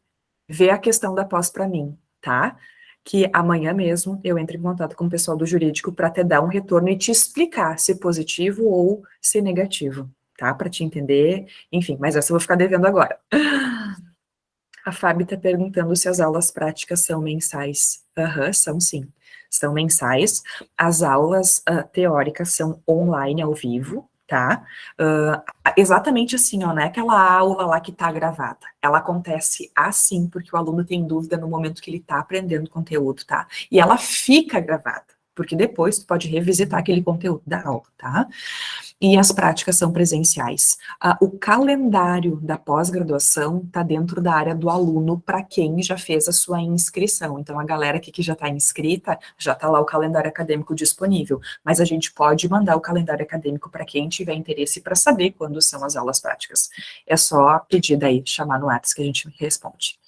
vê a questão da pós para mim, tá? Que amanhã mesmo eu entre em contato com o pessoal do jurídico para te dar um retorno e te explicar se positivo ou se negativo, tá? Para te entender, enfim, mas essa eu vou ficar devendo agora. A Fábio está perguntando se as aulas práticas são mensais. Aham, são sim. São mensais. As aulas teóricas são online, ao vivo, tá? Exatamente assim, ó, não é aquela aula lá que tá gravada. Ela acontece assim, porque o aluno tem dúvida no momento que ele tá aprendendo conteúdo, tá? E ela fica gravada, porque depois tu pode revisitar aquele conteúdo da aula, tá? E as práticas são presenciais. O calendário da pós-graduação está dentro da área do aluno para quem já fez a sua inscrição. Então, a galera aqui que já está inscrita, já está lá o calendário acadêmico disponível. Mas a gente pode mandar o calendário acadêmico para quem tiver interesse para saber quando são as aulas práticas. É só pedir daí, chamar no WhatsApp que a gente responde.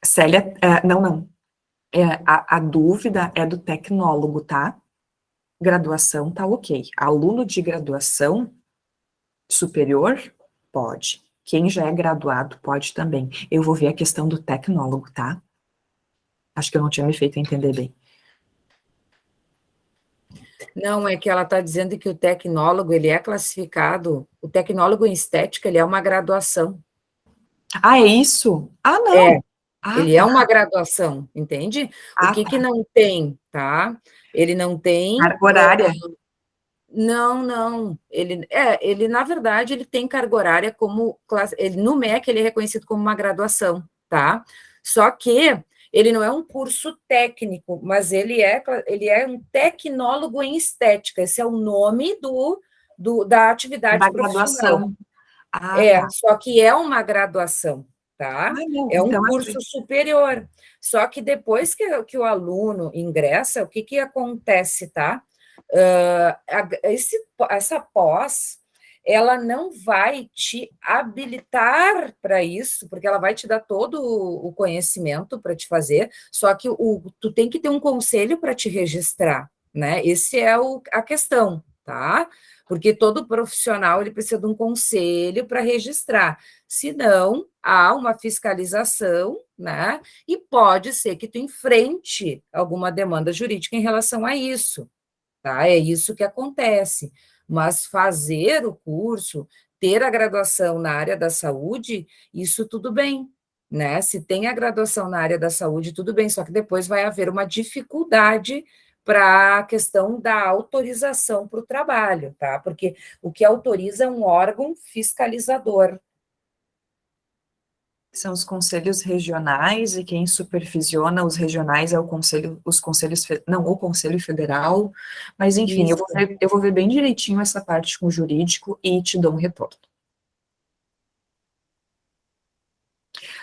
Célia, não. A dúvida é do tecnólogo, tá? Graduação tá ok. Aluno de graduação superior, pode. Quem já é graduado, pode também. Eu vou ver a questão do tecnólogo, tá? Acho que eu não tinha me feito entender bem. Não, é que ela está dizendo que o tecnólogo, ele é classificado, o tecnólogo em estética, ele é uma graduação. Ah, é isso? Ah, não. É, ele Tá. é uma graduação, entende? O que não tem, tá? Ele não tem... Carga horária. Não. Ele, na verdade, ele tem carga horária como... no MEC, ele é reconhecido como uma graduação, tá? Só que ele não é um curso técnico, mas ele é um tecnólogo em estética. Esse é o nome da atividade Da profissional. graduação. Tá. Só que é uma graduação, tá? É um então, curso superior. Só que depois que o aluno ingressa, o que acontece, tá? Essa pós, ela não vai te habilitar para isso, porque ela vai te dar todo o conhecimento para te fazer, só que tu tem que ter um conselho para te registrar, né? Esse é a questão, tá? Porque todo profissional ele precisa de um conselho para registrar, senão há uma fiscalização, né? E pode ser que tu enfrente alguma demanda jurídica em relação a isso, tá? É isso que acontece. Mas fazer o curso, ter a graduação na área da saúde, isso tudo bem, né? Se tem a graduação na área da saúde, tudo bem, só que depois vai haver uma dificuldade para a questão da autorização para o trabalho, tá? Porque o que autoriza é um órgão fiscalizador. São os conselhos regionais e quem supervisiona os regionais é o conselho, o Conselho Federal, mas enfim, eu vou ver bem direitinho essa parte com o jurídico e te dou um retorno.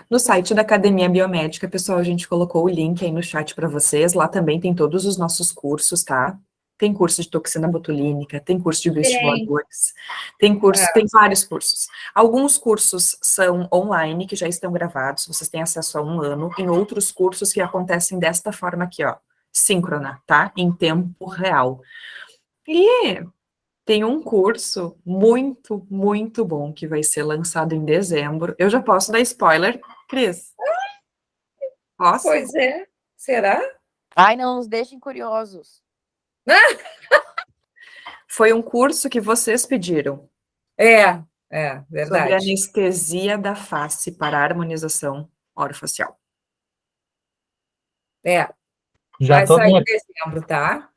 No site da Academia Biomédica, pessoal, a gente colocou o link aí no chat para vocês, lá também tem todos os nossos cursos, tá? Tem curso de toxina botulínica, tem curso de vestibuladores, tem vários cursos. Alguns cursos são online, que já estão gravados, vocês têm acesso a 1 ano, em outros cursos que acontecem desta forma aqui, ó, síncrona, tá? Em tempo real. E tem um curso muito, muito bom que vai ser lançado em dezembro. Eu já posso dar spoiler, Cris? Posso? Pois é. Será? Ai, não nos deixem curiosos. Foi um curso que vocês pediram. Verdade. Sobre anestesia da face para harmonização orofacial. Vai sair em dezembro, tá?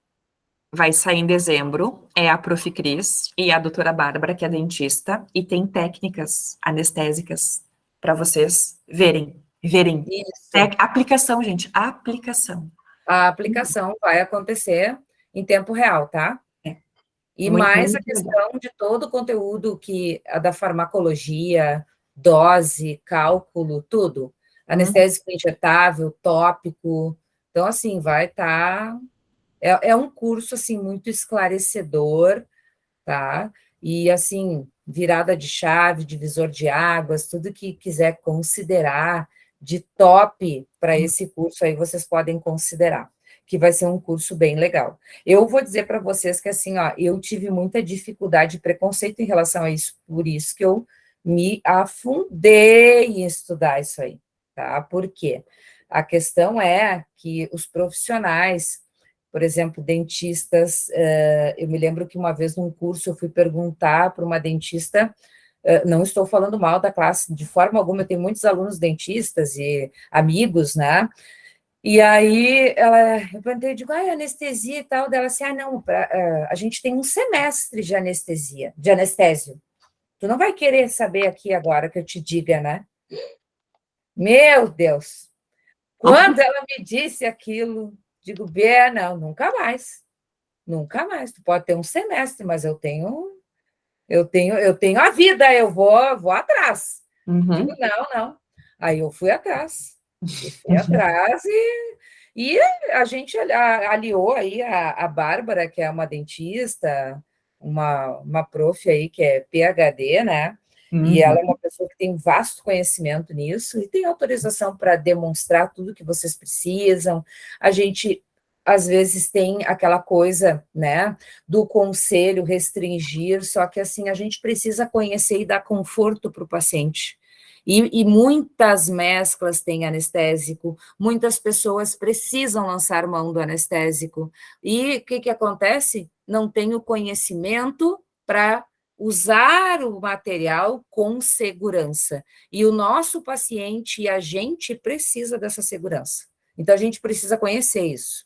Vai sair em dezembro, é a Prof. Cris e a doutora Bárbara, que é dentista, e tem técnicas anestésicas para vocês verem. Isso. Aplicação, gente, aplicação. A aplicação vai acontecer em tempo real, tá? E muito, mais muito a questão de todo o conteúdo da farmacologia, dose, cálculo, tudo. Anestésico injetável, tópico. Então, assim, vai estar... É um curso, assim, muito esclarecedor, tá? E, assim, virada de chave, divisor de águas, tudo que quiser considerar de top para esse curso aí, vocês podem considerar, que vai ser um curso bem legal. Eu vou dizer para vocês que, assim, ó, eu tive muita dificuldade e preconceito em relação a isso, por isso que eu me afundei em estudar isso aí, tá? Por quê? A questão é que os profissionais, por exemplo, dentistas, eu me lembro que uma vez num curso eu fui perguntar para uma dentista, não estou falando mal da classe de forma alguma, eu tenho muitos alunos dentistas e amigos, né? E aí eu perguntei, eu digo, anestesia e tal, dela assim, não, a gente tem um semestre de anestesia, de anestésio. Tu não vai querer saber aqui agora que eu te diga, né? Meu Deus! Quando ela me disse aquilo, digo, Bia, não, nunca mais. Nunca mais. Tu pode ter um semestre, mas eu tenho a vida, eu vou atrás. Digo, não. Aí eu fui atrás. E a gente aliou aí a Bárbara, que é uma dentista, uma prof aí que é PhD, né? E ela é uma pessoa que tem vasto conhecimento nisso e tem autorização para demonstrar tudo que vocês precisam. A gente, às vezes, tem aquela coisa, né, do conselho restringir, só que, assim, a gente precisa conhecer e dar conforto para o paciente. E muitas mesclas têm anestésico, muitas pessoas precisam lançar mão do anestésico. E o que acontece? Não tem o conhecimento para usar o material com segurança. E o nosso paciente e a gente precisa dessa segurança. Então, a gente precisa conhecer isso.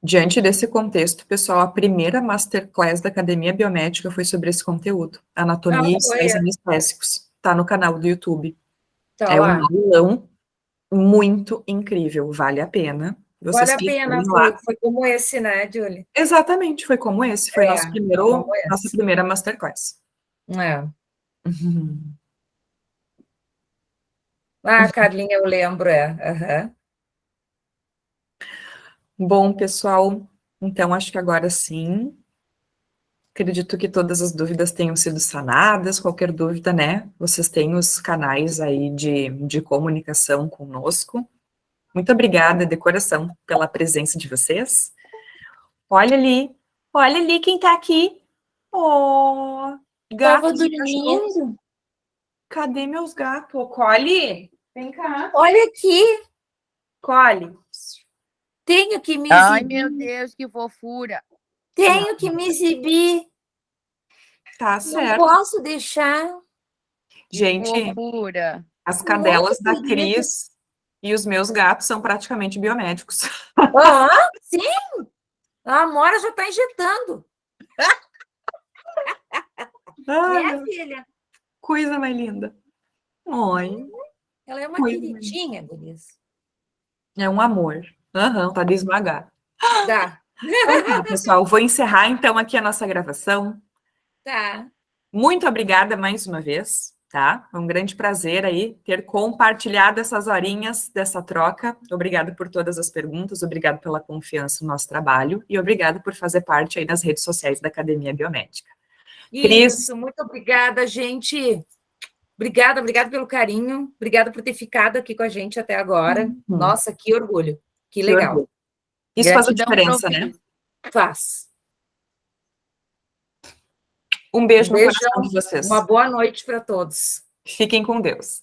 Diante desse contexto, pessoal, a primeira masterclass da Academia Biomédica foi sobre esse conteúdo, anatomia e sais anestésicos. Está no canal do YouTube. Tá é lá. um aulão muito incrível, vale a pena. Vale a pena, foi como esse, né, Julie? Exatamente, foi como esse, foi nossa primeira masterclass. Carlinha, eu lembro, Bom, pessoal, então acho que agora sim, acredito que todas as dúvidas tenham sido sanadas, qualquer dúvida, né, vocês têm os canais aí de comunicação conosco. Muito obrigada, de coração, pela presença de vocês. Olha ali quem tá aqui. Oh, gato. Tava dormindo. Cadê meus gatos? Collie, vem cá. Olha aqui. Collie. Tenho que me exibir. Ai, meu Deus, que fofura. Tenho que me exibir. Tá certo. Não posso deixar. Gente, fofura. As cadelas da Cris e os meus gatos são praticamente biomédicos. Sim! A Amora já está injetando. Né, filha? Coisa mais linda. Oi. Ela é uma queridinha, Denise. É um amor. Tá de esmagar. Tá. Pessoal, vou encerrar então aqui a nossa gravação. Tá. Muito obrigada mais uma vez, tá? É um grande prazer aí ter compartilhado essas horinhas dessa troca. Obrigado por todas as perguntas, obrigado pela confiança no nosso trabalho e obrigado por fazer parte aí das redes sociais da Academia Biomédica. Isso, muito obrigada, gente. Obrigada pelo carinho, obrigada por ter ficado aqui com a gente até agora. Nossa, que orgulho, que legal. Orgulho. Isso faz a diferença, né? Faz. Um beijo no coração de vocês. Uma boa noite para todos. Fiquem com Deus.